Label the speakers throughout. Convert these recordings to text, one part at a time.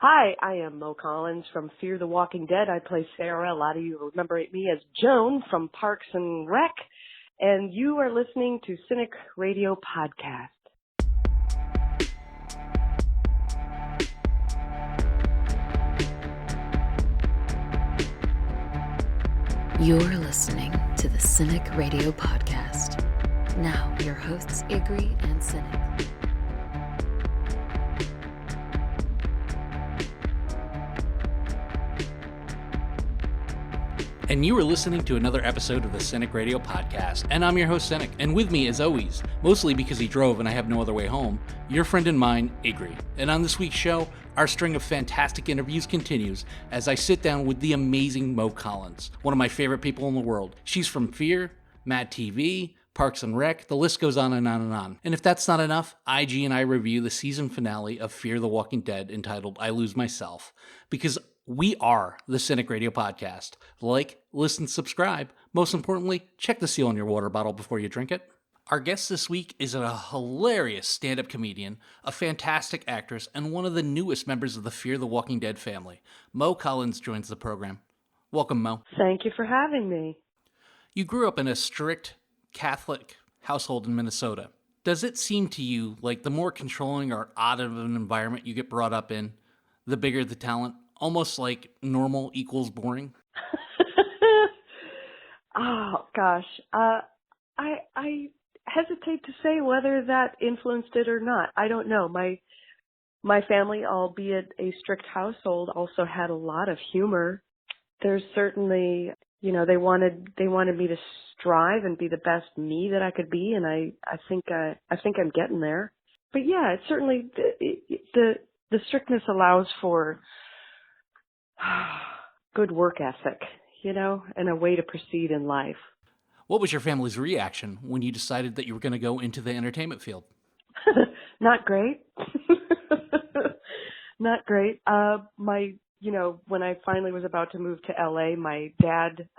Speaker 1: Hi, I am Mo Collins from Fear the Walking Dead. I play Sarah. A lot of you remember me as Joan from Parks and Rec. And you are listening to Cinik Radio Podcast.
Speaker 2: You're listening to the Cinik Radio Podcast. Now, your hosts, Igrihe and Cinik.
Speaker 3: And you are listening to another episode of the Cinik Radio Podcast. And I'm your host, Cinik. And with me, as always, mostly because he drove and I have no other way home, your friend and mine, Igrihe. And on this week's show, our string of fantastic interviews continues as I sit down with the amazing Mo Collins, one of my favorite people in the world. She's from Fear, Mad TV, Parks and Rec, the list goes on and on and on. And if that's not enough, IG and I review the season finale of Fear the Walking Dead entitled I Lose Myself, because we are the Cinik Radio Podcast. Like, listen, subscribe. Most importantly, check the seal on your water bottle before you drink it. Our guest this week is a hilarious stand-up comedian, a fantastic actress, and one of the newest members of the Fear the Walking Dead family. Mo Collins joins the program. Welcome, Mo.
Speaker 1: Thank you for having me.
Speaker 3: You grew up in a strict Catholic household in Minnesota. Does it seem to you like the more controlling or odd of an environment you get brought up in, the bigger the talent? Almost like normal equals boring?
Speaker 1: Oh, gosh. I hesitate to say whether that influenced it or not. I don't know. My family, albeit a strict household, also had a lot of humor. There's certainly, they wanted me to strive and be the best me that I could be, and I think I'm getting there. But yeah, it certainly the strictness allows for good work ethic, and a way to proceed in life.
Speaker 3: What was your family's reaction when you decided that you were going to go into the entertainment field?
Speaker 1: Not great. Not great. When I finally was about to move to LA, my dad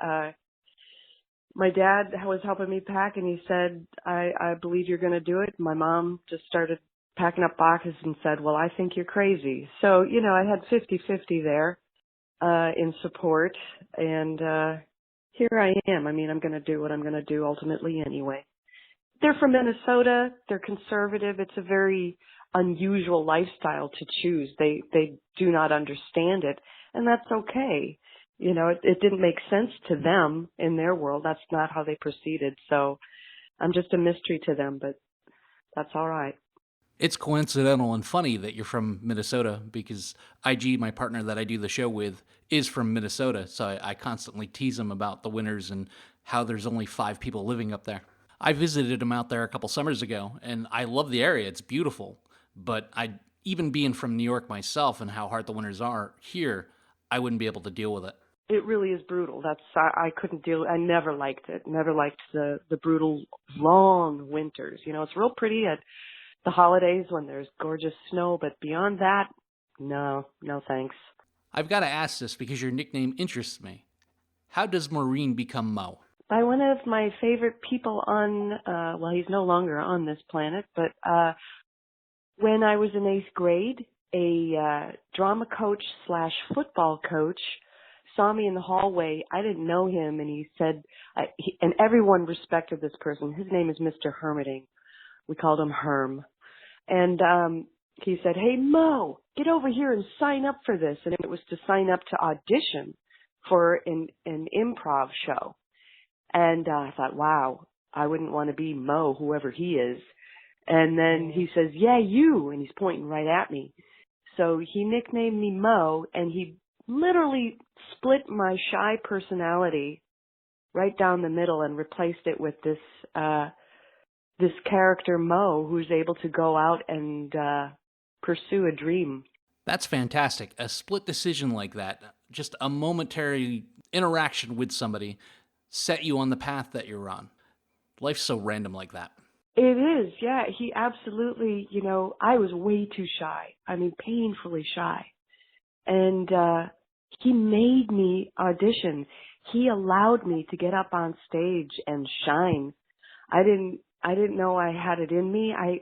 Speaker 1: was helping me pack, and he said, I believe you're going to do it. My mom just started packing up boxes and said, well, I think you're crazy. So, I had 50-50 there. In support, and here I am. I'm going to do what I'm going to do ultimately anyway. They're from Minnesota. They're conservative. It's a very unusual lifestyle to choose. They do not understand it, and that's okay. It didn't make sense to them in their world. That's not how they proceeded. So I'm just a mystery to them, but that's all right.
Speaker 3: It's coincidental and funny that you're from Minnesota because IG, my partner that I do the show with, is from Minnesota. So I constantly tease him about the winters and how there's only 5 people living up there. I visited him out there a couple summers ago, and I love the area. It's beautiful. But even being from New York myself and how hard the winters are here, I wouldn't be able to deal with it.
Speaker 1: It really is brutal. I couldn't deal. I never liked it. Never liked the brutal long winters. It's real pretty at the holidays when there's gorgeous snow, but beyond that, no thanks.
Speaker 3: I've got to ask this because your nickname interests me. How does Maureen become Mo?
Speaker 1: By one of my favorite people on, he's no longer on this planet, but when I was in 8th grade, a drama coach / football coach saw me in the hallway. I didn't know him, and he said, and everyone respected this person. His name is Mr. Hermiting. We called him Herm. And he said, hey, Mo, get over here and sign up for this. And it was to sign up to audition for an improv show. And I thought, wow, I wouldn't want to be Mo, whoever he is. And then he says, yeah, you. And he's pointing right at me. So he nicknamed me Mo, and he literally split my shy personality right down the middle and replaced it with this character Mo, who's able to go out and pursue a dream.
Speaker 3: That's fantastic. A split decision like that, just a momentary interaction with somebody, set you on the path that you're on. Life's so random like that.
Speaker 1: It is, yeah. He absolutely, I was way too shy. Painfully shy. And he made me audition. He allowed me to get up on stage and shine. I didn't know I had it in me. I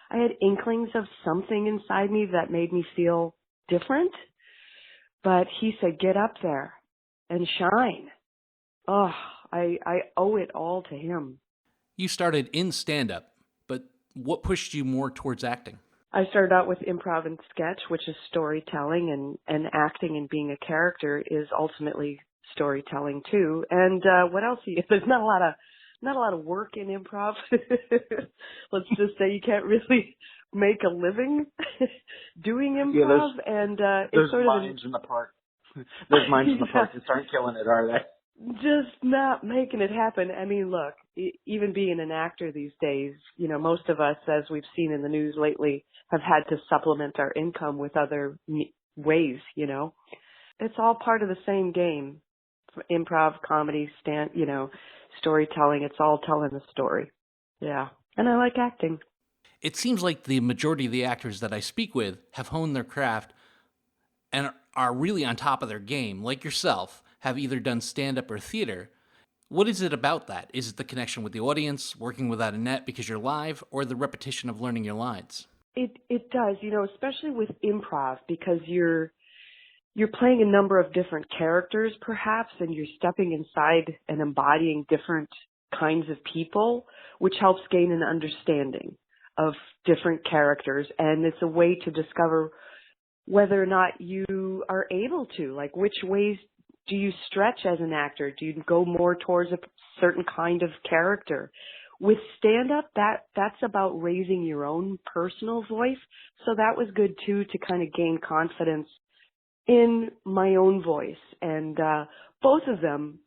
Speaker 1: had inklings of something inside me that made me feel different. But he said, get up there and shine. Oh, I owe it all to him.
Speaker 3: You started in stand-up, but what pushed you more towards acting?
Speaker 1: I started out with improv and sketch, which is storytelling, and acting and being a character is ultimately storytelling too. And what else? There's not a lot of work in improv. Let's just say you can't really make a living doing improv, and
Speaker 4: there's minds in the park. There's minds in the park that aren't killing it, are they?
Speaker 1: Just not making it happen. I mean, look, even being an actor these days, most of us, as we've seen in the news lately, have had to supplement our income with other ways, It's all part of the same game. Improv, comedy, storytelling, it's all telling the story. Yeah. And I like acting.
Speaker 3: It seems like the majority of the actors that I speak with have honed their craft and are really on top of their game, like yourself, have either done stand-up or theater. What is it about that? Is it the connection with the audience, working without a net because you're live, or the repetition of learning your lines?
Speaker 1: It does, especially with improv, because you're playing a number of different characters, perhaps, and you're stepping inside and embodying different kinds of people, which helps gain an understanding of different characters. And it's a way to discover whether or not you are able to, like which ways do you stretch as an actor? Do you go more towards a certain kind of character? With stand-up, that's about raising your own personal voice. So that was good, too, to kind of gain confidence in my own voice. And both of them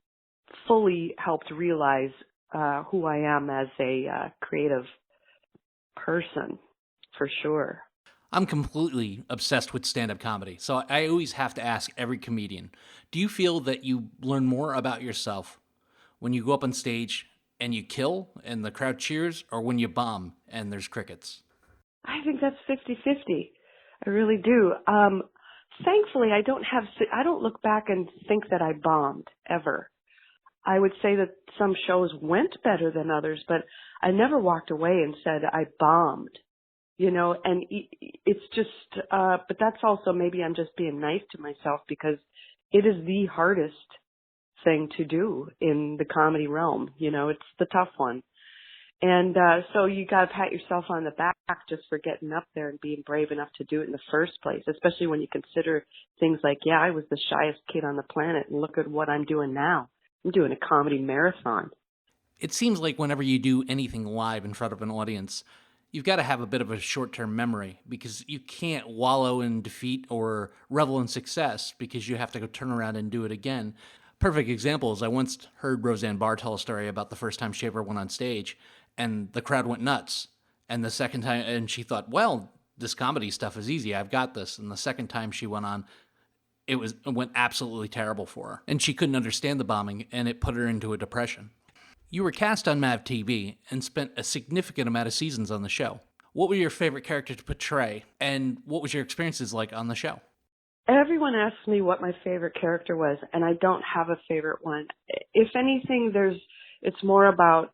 Speaker 1: fully helped realize who I am as a creative person, for sure.
Speaker 3: I'm completely obsessed with stand-up comedy, so I always have to ask every comedian, do you feel that you learn more about yourself when you go up on stage and you kill and the crowd cheers, or when you bomb and there's crickets?
Speaker 1: I think that's 50-50. I really do. Thankfully, I don't look back and think that I bombed, ever. I would say that some shows went better than others, but I never walked away and said I bombed. And it's just, but that's also maybe I'm just being nice to myself, because it is the hardest thing to do in the comedy realm. It's the tough one. And so you got to pat yourself on the back just for getting up there and being brave enough to do it in the first place, especially when you consider things like, I was the shyest kid on the planet, and look at what I'm doing now. I'm doing a comedy marathon.
Speaker 3: It seems like whenever you do anything live in front of an audience, you've got to have a bit of a short-term memory, because you can't wallow in defeat or revel in success, because you have to go turn around and do it again. Perfect example is I once heard Roseanne Barr tell a story about the first time she ever went on stage, and the crowd went nuts. And the second time, and she thought, well, this comedy stuff is easy, I've got this. And the second time she went on, it went absolutely terrible for her. And she couldn't understand the bombing, and it put her into a depression. You were cast on MAV TV and spent a significant amount of seasons on the show. What were your favorite character to portray, and what was your experiences like on the show?
Speaker 1: Everyone asks me what my favorite character was, and I don't have a favorite one. If anything, it's more about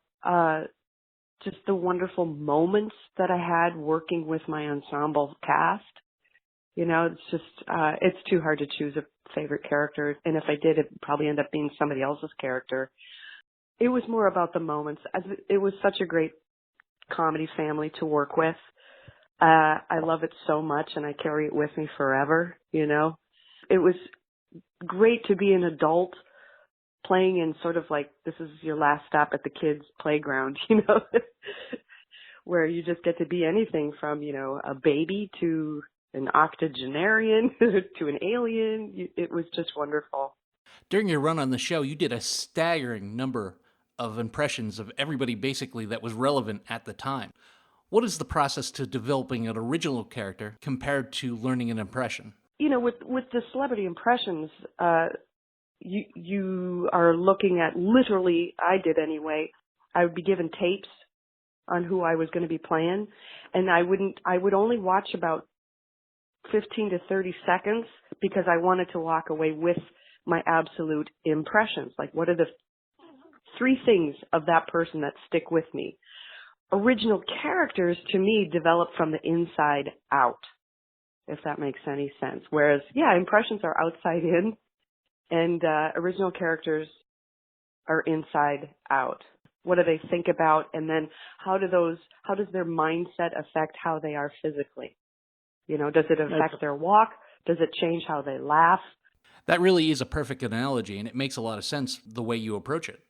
Speaker 1: just the wonderful moments that I had working with my ensemble cast. It's just, it's too hard to choose a favorite character. And if I did, it'd probably end up being somebody else's character. It was more about the moments. It was such a great comedy family to work with. I love it so much, and I carry it with me forever, It was great to be an adult playing in sort of like, this is your last stop at the kids' playground, where you just get to be anything from, a baby to an octogenarian to an alien. It was just wonderful.
Speaker 3: During your run on the show, you did a staggering number of impressions of everybody basically that was relevant at the time. What is the process to developing an original character compared to learning an impression?
Speaker 1: With the celebrity impressions, you are looking at, literally, I did anyway, I would be given tapes on who I was going to be playing, and I would only watch about 15 to 30 seconds, because I wanted to walk away with my absolute impressions. Like, what are the 3 things of that person that stick with me? Original characters, to me, develop from the inside out. if that makes any sense. Whereas, yeah, impressions are outside in, and original characters are inside out. What do they think about, and then how does their mindset affect how they are physically? You know, does it affect their walk? Does it change how they laugh?
Speaker 3: That really is a perfect analogy, and it makes a lot of sense the way you approach it.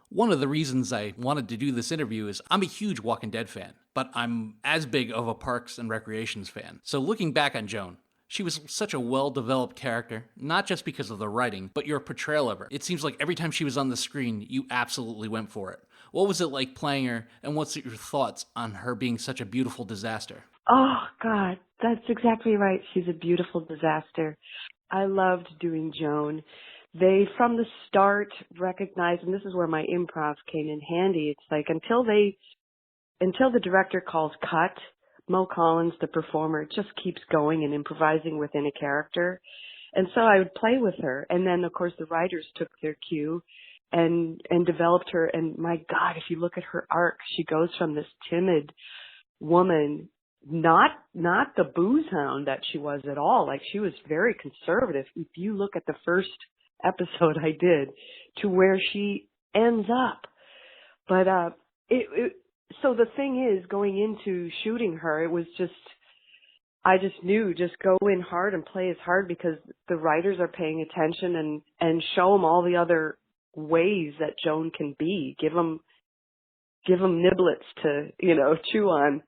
Speaker 3: One of the reasons I wanted to do this interview is I'm a huge Walking Dead fan, but I'm as big of a Parks and Recreations fan. So looking back on Joan, she was such a well-developed character, not just because of the writing, but your portrayal of her. It seems like every time she was on the screen, you absolutely went for it. What was it like playing her, and what's your thoughts on her being such a beautiful disaster?
Speaker 1: Oh, God, that's exactly right. She's a beautiful disaster. I loved doing Joan. They, from the start, recognized, and this is where my improv came in handy, it's like until the director calls cut, Mo Collins, the performer, just keeps going and improvising within a character. And so I would play with her. And then, of course, the writers took their cue and developed her. And my God, if you look at her arc, she goes from this timid woman, not the booze hound that she was at all. Like, she was very conservative. If you look at the first episode I did, to where she ends up. But so the thing is, going into shooting her, it was just, I just knew, just go in hard and play as hard, because the writers are paying attention, and show them all the other ways that Joan can be. Give them niblets to, chew on.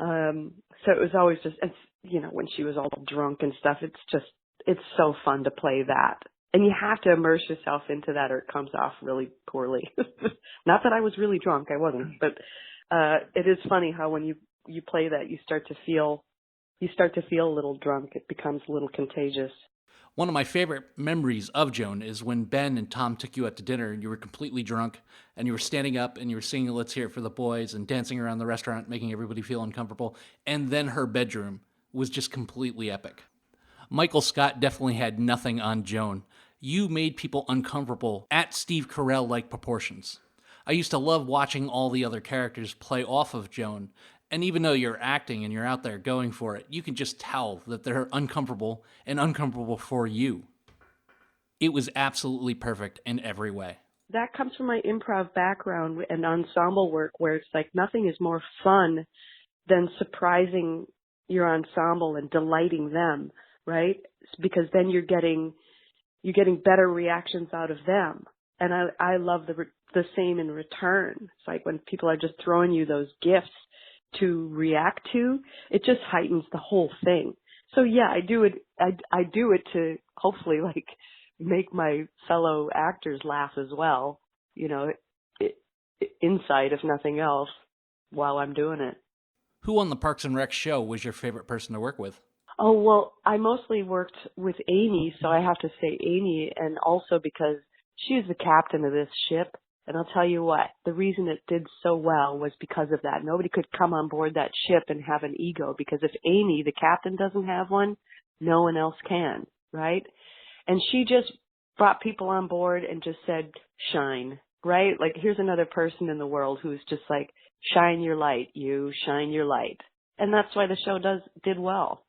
Speaker 1: So it was always just, when she was all drunk and stuff, it's so fun to play that. And you have to immerse yourself into that, or it comes off really poorly. Not that I was really drunk, I wasn't, but it is funny how when you play that, you start to feel a little drunk. It becomes a little contagious.
Speaker 3: One of my favorite memories of Joan is when Ben and Tom took you out to dinner and you were completely drunk and you were standing up and you were singing Let's Hear It for the Boys and dancing around the restaurant, making everybody feel uncomfortable. And then her bedroom was just completely epic. Michael Scott definitely had nothing on Joan. You made people uncomfortable at Steve Carell-like proportions. I used to love watching all the other characters play off of Joan, and even though you're acting and you're out there going for it, you can just tell that they're uncomfortable and uncomfortable for you. It was absolutely perfect in every way.
Speaker 1: That comes from my improv background and ensemble work, where it's like nothing is more fun than surprising your ensemble and delighting them, right? Because then you're getting better reactions out of them. And I love the same in return. It's like when people are just throwing you those gifts to react to, it just heightens the whole thing. So yeah, I do it to hopefully make my fellow actors laugh as well, inside if nothing else, while I'm doing it.
Speaker 3: Who on the Parks and Rec show was your favorite person to work with?
Speaker 1: Oh, well, I mostly worked with Amy, so I have to say Amy, and also because she is the captain of this ship. And I'll tell you what, the reason it did so well was because of that. Nobody could come on board that ship and have an ego, because if Amy, the captain, doesn't have one, no one else can, right? And she just brought people on board and just said, shine, right? Like, here's another person in the world who's just like, shine your light, shine your light. And that's why the show did well.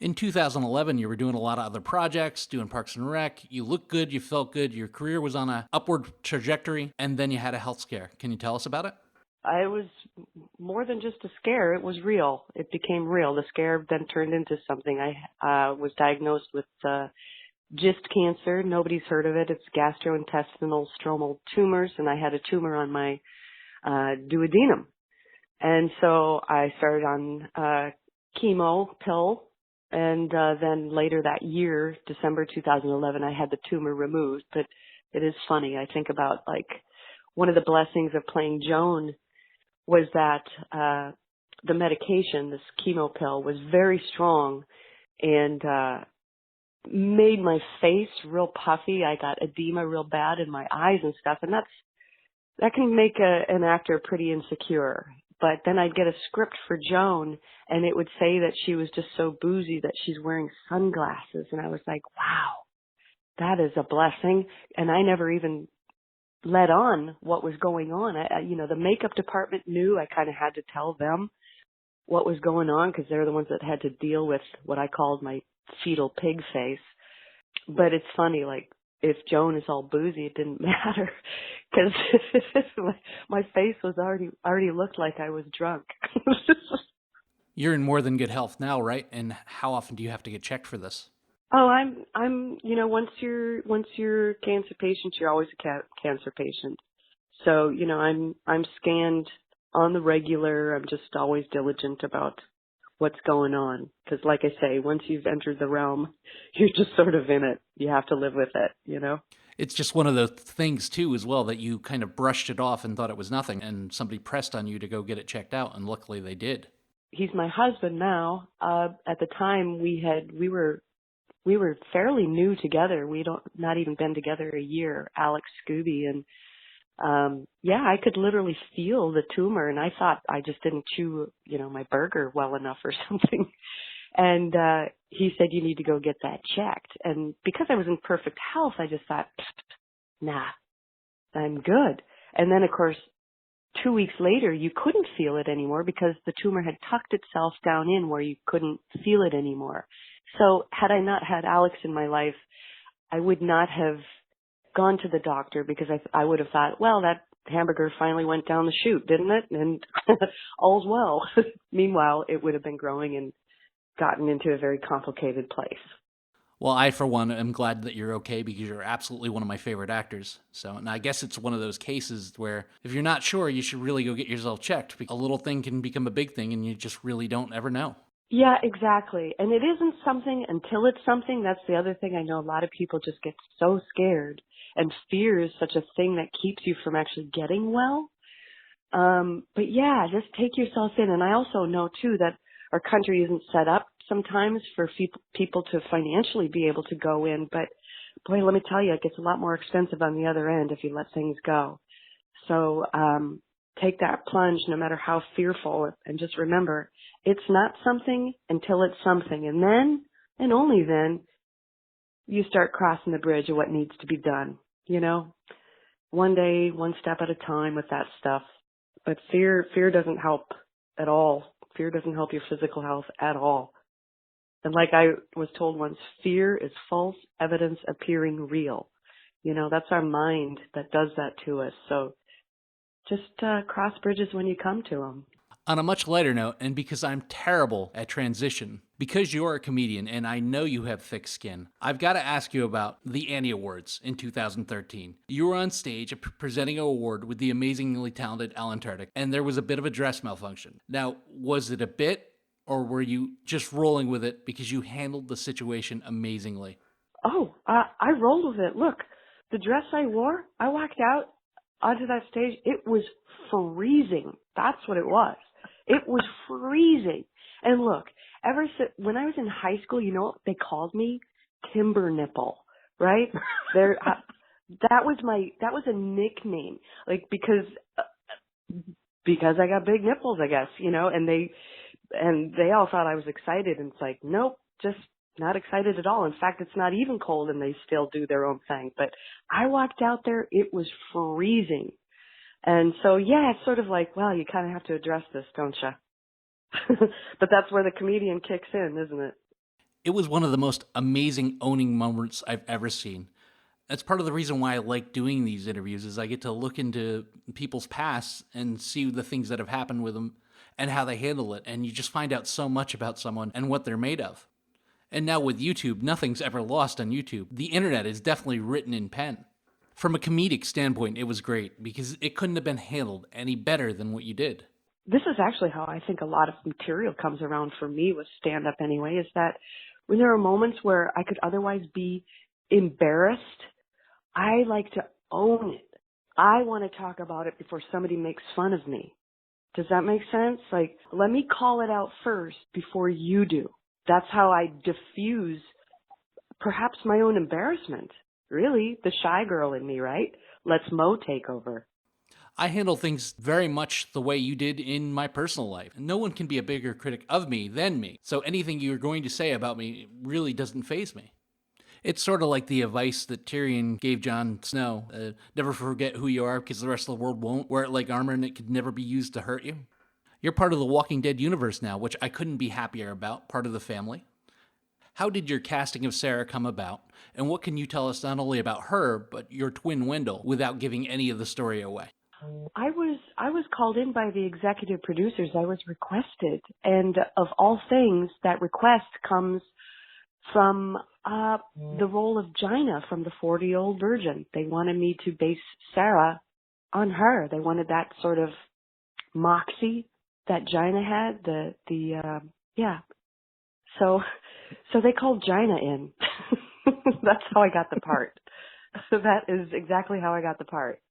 Speaker 3: In 2011, you were doing a lot of other projects, doing Parks and Rec. You looked good, you felt good, your career was on an upward trajectory, and then you had a health scare. Can you tell us about it?
Speaker 1: I was more than just a scare. It was real. It became real. The scare then turned into something. I was diagnosed with GIST cancer. Nobody's heard of it. It's gastrointestinal stromal tumors, and I had a tumor on my duodenum. And so I started on chemo pill. And then later that year, December 2011, I had the tumor removed. But it is funny. I think about, one of the blessings of playing Joan was that the medication, this chemo pill, was very strong and made my face real puffy. I got edema real bad in my eyes and stuff. And that can make an actor pretty insecure. But then I'd get a script for Joan, and it would say that she was just so boozy that she's wearing sunglasses. And I was like, wow, that is a blessing. And I never even let on what was going on. The makeup department knew. I kind of had to tell them. what was going on because they're the ones that had to deal with what I called my fetal pig face. But it's funny, like, if Joan is all boozy, it didn't matter because my face was already looked like I was drunk.
Speaker 3: You're in more than good health now, right? And how often do you have to get checked for this?
Speaker 1: Oh, I'm, once you're a cancer patient, you're always a cancer patient. So, I'm scanned on the regular. I'm just always diligent about what's going on. Because like I say, once you've entered the realm, you're just sort of in it. You have to live with it,
Speaker 3: It's just one of those things, too, as well, that you kind of brushed it off and thought it was nothing, and somebody pressed on you to go get it checked out, and luckily they did.
Speaker 1: He's my husband now. At the time, we were fairly new together. Not even been together a year, Alex Scooby, and I could literally feel the tumor, and I thought I just didn't chew, my burger well enough or something. And he said, you need to go get that checked. And because I was in perfect health, I just thought, nah, I'm good. And then, of course, 2 weeks later, you couldn't feel it anymore because the tumor had tucked itself down in where you couldn't feel it anymore. So had I not had Alex in my life, I would not have gone to the doctor because I would have thought, well, that hamburger finally went down the chute, didn't it? And all's well. Meanwhile, it would have been growing and gotten into a very complicated place.
Speaker 3: Well, I, for one, am glad that you're okay because you're absolutely one of my favorite actors. So, and I guess it's one of those cases where if you're not sure, you should really go get yourself checked. A little thing can become a big thing and you just really don't ever know.
Speaker 1: Yeah, exactly. And it isn't something until it's something. That's the other thing. I know a lot of people just get so scared, and fear is such a thing that keeps you from actually getting well. But yeah, just take yourself in. And I also know too that our country isn't set up sometimes for people to financially be able to go in. But boy, let me tell you, it gets a lot more expensive on the other end if you let things go. So take that plunge no matter how fearful, and just remember, it's not something until it's something. And then, and only then, you start crossing the bridge of what needs to be done. One day, one step at a time with that stuff. But fear doesn't help at all. Fear doesn't help your physical health at all. And like I was told once, fear is false evidence appearing real. That's our mind that does that to us. So just cross bridges when you come to them.
Speaker 3: On a much lighter note, and because I'm terrible at transition, because you're a comedian and I know you have thick skin, I've got to ask you about the Annie Awards in 2013. You were on stage presenting an award with the amazingly talented Alan Tudyk, and there was a bit of a dress malfunction. Now, was it a bit, or were you just rolling with it because you handled the situation amazingly?
Speaker 1: Oh, I rolled with it. Look, the dress I wore, I walked out onto that stage. It was freezing. That's what it was. It was freezing. And look, when I was in high school, you know what they called me? Timber nipple, right? That was a nickname, like because I got big nipples, I guess, and they all thought I was excited, and it's like, nope, just not excited at all. In fact, it's not even cold and they still do their own thing. But I walked out there, it was freezing. And so, yeah, it's sort of like, well, you kind of have to address this, don't you? But that's where the comedian kicks in, isn't it?
Speaker 3: It was one of the most amazing owning moments I've ever seen. That's part of the reason why I like doing these interviews, is I get to look into people's past and see the things that have happened with them and how they handle it. And you just find out so much about someone and what they're made of. And now with YouTube, nothing's ever lost on YouTube. The internet is definitely written in pen. From a comedic standpoint, it was great because it couldn't have been handled any better than what you did.
Speaker 1: This is actually how I think a lot of material comes around for me with stand-up anyway, is that when there are moments where I could otherwise be embarrassed, I like to own it. I want to talk about it before somebody makes fun of me. Does that make sense? Like, let me call it out first before you do. That's how I diffuse perhaps my own embarrassment. Really, the shy girl in me, right? Let's Mo take over.
Speaker 3: I handle things very much the way you did in my personal life. No one can be a bigger critic of me than me. So anything you're going to say about me really doesn't faze me. It's sort of like the advice that Tyrion gave Jon Snow. Never forget who you are because the rest of the world won't. Wear it like armor and it could never be used to hurt you. You're part of the Walking Dead universe now, which I couldn't be happier about, part of the family. How did your casting of Sarah come about, and what can you tell us not only about her, but your twin Wendell, without giving any of the story away?
Speaker 1: I was called in by the executive producers. I was requested, and of all things, that request comes from the role of Gina from the 40-Year-Old Virgin. They wanted me to base Sarah on her. They wanted that sort of moxie that Gina had. So they called Gina in. That's how I got the part. That is exactly how I got the part.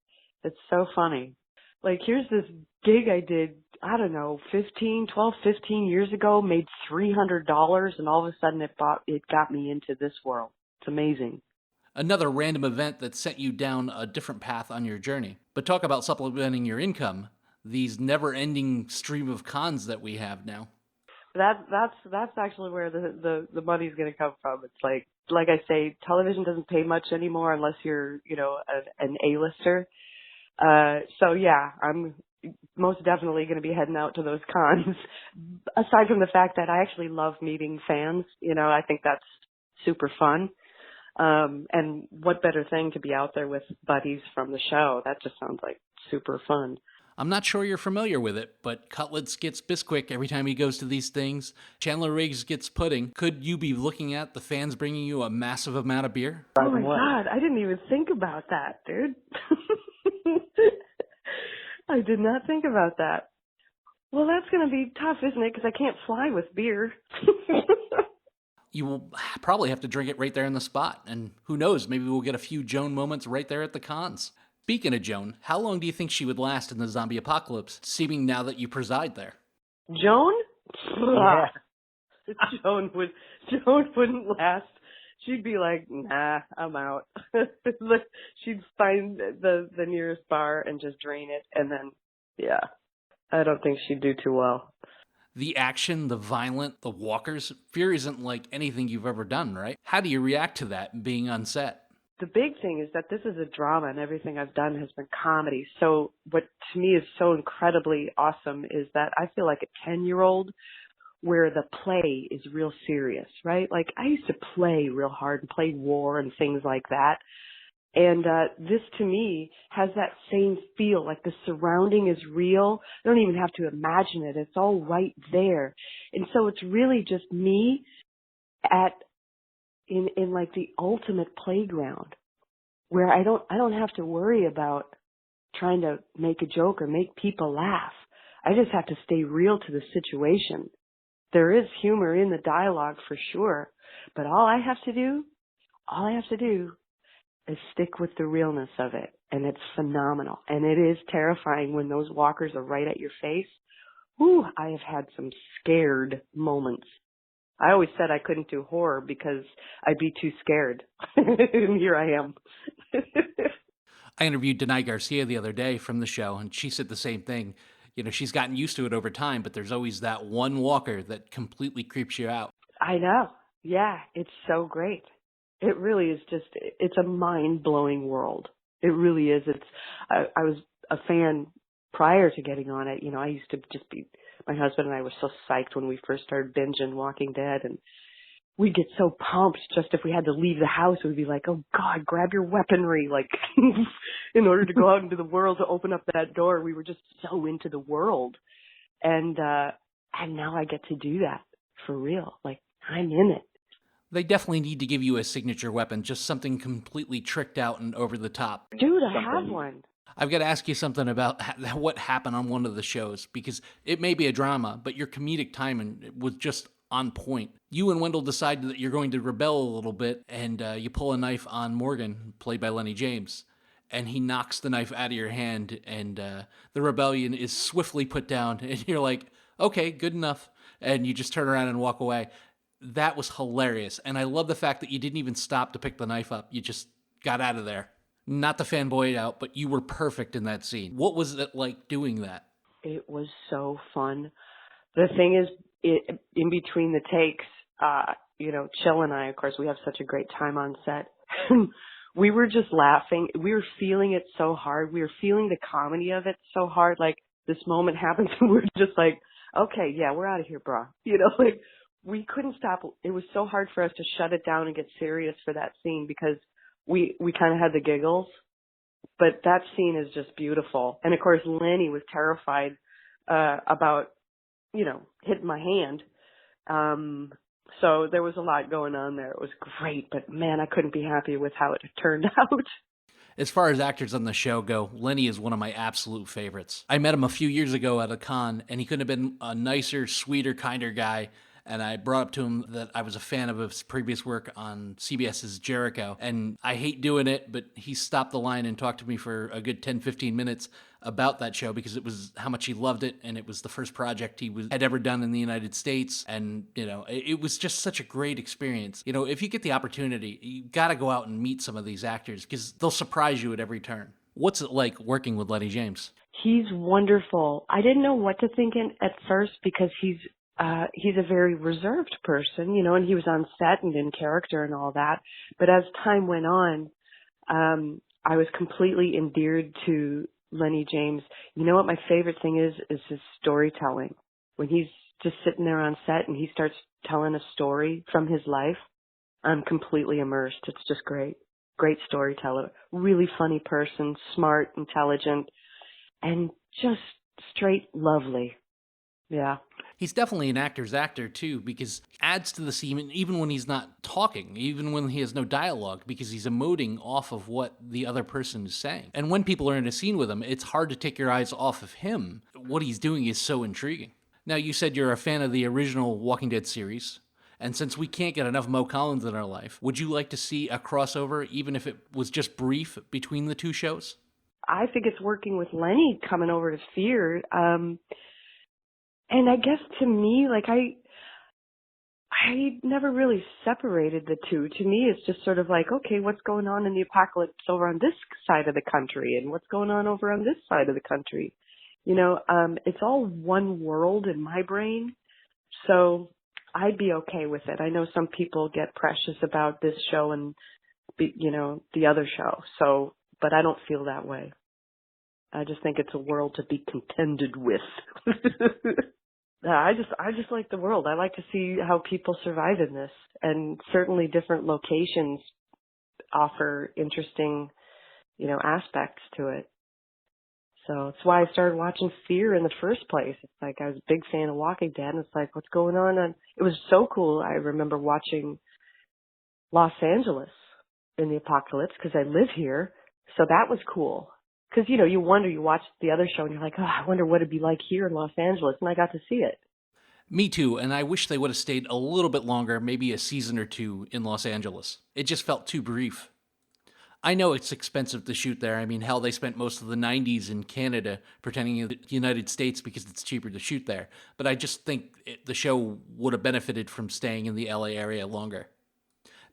Speaker 1: It's so funny. Like, here's this gig I did, I don't know, 15 years ago, made $300, and all of a sudden it got me into this world. It's amazing.
Speaker 3: Another random event that sent you down a different path on your journey. But talk about supplementing your income, these never-ending stream of cons that we have now.
Speaker 1: That's actually where the money's going to come from. It's like I say, television doesn't pay much anymore unless you're, an A-lister. So yeah, I'm most definitely going to be heading out to those cons. Aside from the fact that I actually love meeting fans, I think that's super fun. And what better thing to be out there with buddies from the show? That just sounds like super fun.
Speaker 3: I'm not sure you're familiar with it, but Cutlets gets Bisquick every time he goes to these things. Chandler Riggs gets pudding. Could you be looking at the fans bringing you a massive amount of beer?
Speaker 1: Oh my God, I didn't even think about that, dude. I did not think about that. Well, that's going to be tough, isn't it? Because I can't fly with beer.
Speaker 3: You will probably have to drink it right there in the spot. And who knows, maybe we'll get a few Joan moments right there at the cons. Speaking of Joan, how long do you think she would last in the zombie apocalypse, seeming now that you preside there?
Speaker 1: Joan?
Speaker 4: Yeah.
Speaker 1: Joan wouldn't last. She'd be like, nah, I'm out. She'd find the nearest bar and just drain it. And then, yeah, I don't think she'd do too well.
Speaker 3: The action, the violent, the walkers, fear isn't like anything you've ever done, right? How do you react to that being on set?
Speaker 1: The big thing is that this is a drama and everything I've done has been comedy. So what to me is so incredibly awesome is that I feel like a 10-year-old where the play is real serious, right? Like I used to play real hard and play war and things like that. And this to me has that same feel, like the surrounding is real. I don't even have to imagine it. It's all right there. And so it's really just me in like the ultimate playground where I don't have to worry about trying to make a joke or make people laugh. I just have to stay real to the situation. There is humor in the dialogue for sure, but all I have to do is stick with the realness of it, and it's phenomenal. And it is terrifying when those walkers are right at your face. Whew, I have had some scared moments. I always said I couldn't do horror because I'd be too scared. And here I am.
Speaker 3: I interviewed Denai Garcia the other day from the show, and she said the same thing. She's gotten used to it over time, but there's always that one walker that completely creeps you out.
Speaker 1: I know. Yeah, it's so great. It really is it's a mind-blowing world. It really is. I was a fan prior to getting on it. I used to just be, my husband and I were so psyched when we first started binging Walking Dead, and we'd get so pumped just if we had to leave the house, we'd be like, oh God, grab your weaponry, like in order to go out into the world to open up that door. We were just so into the world. And now I get to do that for real. Like I'm in it.
Speaker 3: They definitely need to give you a signature weapon, just something completely tricked out and over the top.
Speaker 1: Dude, I have one.
Speaker 3: I've got to ask you something about what happened on one of the shows, because it may be a drama, but your comedic timing was just on point. You and Wendell decide that you're going to rebel a little bit, and you pull a knife on Morgan, played by Lenny James, and he knocks the knife out of your hand, and the rebellion is swiftly put down, and you're like, okay, good enough, and you just turn around and walk away. That was hilarious, and I love the fact that you didn't even stop to pick the knife up. You just got out of there. Not to fanboy it out, but you were perfect in that scene. What was it like doing that?
Speaker 1: It was so fun. The thing is, in between the takes, Chill and I, of course, we have such a great time on set. We were just laughing. We were feeling it so hard. We were feeling the comedy of it so hard. Like, this moment happens and we're just like, okay, yeah, we're out of here, brah. You know, like we couldn't stop. It was so hard for us to shut it down and get serious for that scene because we kind of had the giggles. But that scene is just beautiful. And of course, Lenny was terrified about, you know, hitting my hand. So there was a lot going on there. It was great, but man, I couldn't be happy with how it turned out.
Speaker 3: As far as actors on the show go, Lenny is one of my absolute favorites. I met him a few years ago at a con, and he couldn't have been a nicer, sweeter, kinder guy. And I brought up to him that I was a fan of his previous work on CBS's Jericho. And I hate doing it, but he stopped the line and talked to me for a good 10, 15 minutes about that show because it was how much he loved it. And it was the first project he had ever done in the United States. And, you know, it was just such a great experience. You know, if you get the opportunity, you got to go out and meet some of these actors because they'll surprise you at every turn. What's it like working with Lenny James?
Speaker 1: He's wonderful. I didn't know what to think at first because he's a very reserved person, you know, and he was on set and in character and all that. But as time went on, I was completely endeared to Lenny James. You know what my favorite thing is his storytelling. When he's just sitting there on set and he starts telling a story from his life, I'm completely immersed. It's just great. Great storyteller. Really funny person, smart, intelligent, and just straight lovely. Yeah.
Speaker 3: He's definitely an actor's actor, too, because he adds to the scene even when he's not talking, even when he has no dialogue, because he's emoting off of what the other person is saying. And when people are in a scene with him, it's hard to take your eyes off of him. What he's doing is so intriguing. Now, you said you're a fan of the original Walking Dead series, and since we can't get enough Mo Collins in our life, would you like to see a crossover, even if it was just brief, between the two shows?
Speaker 1: I think it's working with Lenny coming over to Fear. And I guess to me, like I never really separated the two. To me, it's just sort of like, okay, what's going on in the apocalypse over on this side of the country and what's going on over on this side of the country? You know, it's all one world in my brain. So I'd be okay with it. I know some people get precious about this show and, you know, the other show. So, but I don't feel that way. I just think it's a world to be contended with. I just like the world. I like to see how people survive in this, and certainly different locations offer interesting, you know, aspects to it. So that's why I started watching Fear in the first place. It's like I was a big fan of Walking Dead, and it's like, what's going on? And it was so cool. I remember watching Los Angeles in the apocalypse because I live here, so that was cool. Because, you know, you watch the other show and you're like, oh, I wonder what it'd be like here in Los Angeles. And I got to see it.
Speaker 3: Me too. And I wish they would have stayed a little bit longer, maybe a season or two in Los Angeles. It just felt too brief. I know it's expensive to shoot there. I mean, hell, they spent most of the 90s in Canada pretending in the United States because it's cheaper to shoot there. But I just think the show would have benefited from staying in the LA area longer.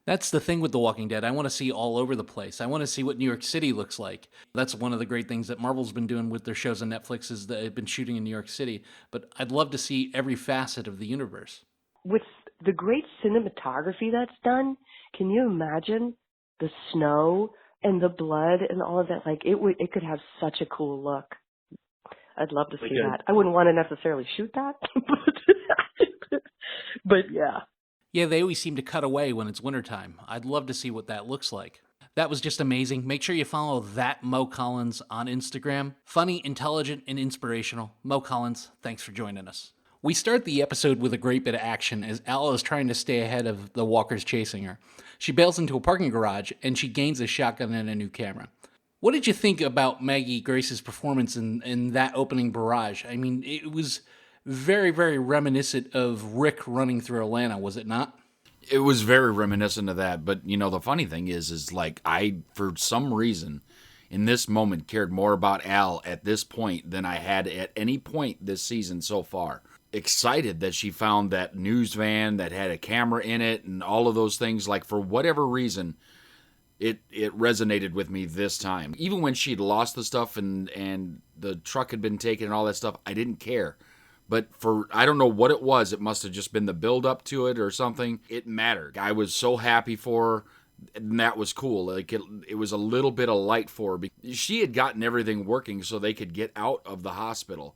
Speaker 3: That's the thing with The Walking Dead. I want to see all over the place. I want to see what New York City looks like. That's one of the great things that Marvel's been doing with their shows on Netflix is that they've been shooting in New York City. But I'd love to see every facet of the universe.
Speaker 1: With the great cinematography that's done, can you imagine the snow and the blood and all of that? Like it could have such a cool look. I'd love to see that. I wouldn't want to necessarily shoot that, but yeah.
Speaker 3: Yeah, they always seem to cut away when it's wintertime. I'd love to see what that looks like. That was just amazing. Make sure you follow that Mo Collins on Instagram. Funny, intelligent, and inspirational. Mo Collins, thanks for joining us. We start the episode with a great bit of action as Ella is trying to stay ahead of the walkers chasing her. She bails into a parking garage, and she gains a shotgun and a new camera. What did you think about Maggie Grace's performance in that opening barrage? I mean, it was very, very reminiscent of Rick running through Atlanta, was it not?
Speaker 5: It was very reminiscent of that, but, you know, the funny thing is like, I, for some reason, in this moment, cared more about Al at this point than I had at any point this season so far. Excited that she found that news van that had a camera in it and all of those things, like, for whatever reason, it resonated with me this time. Even when she'd lost the stuff and the truck had been taken and all that stuff, I didn't care. But I don't know what it was. It must have just been the build up to it or something. It mattered. I was so happy for her, and that was cool. Like it was a little bit of light for her. She had gotten everything working so they could get out of the hospital.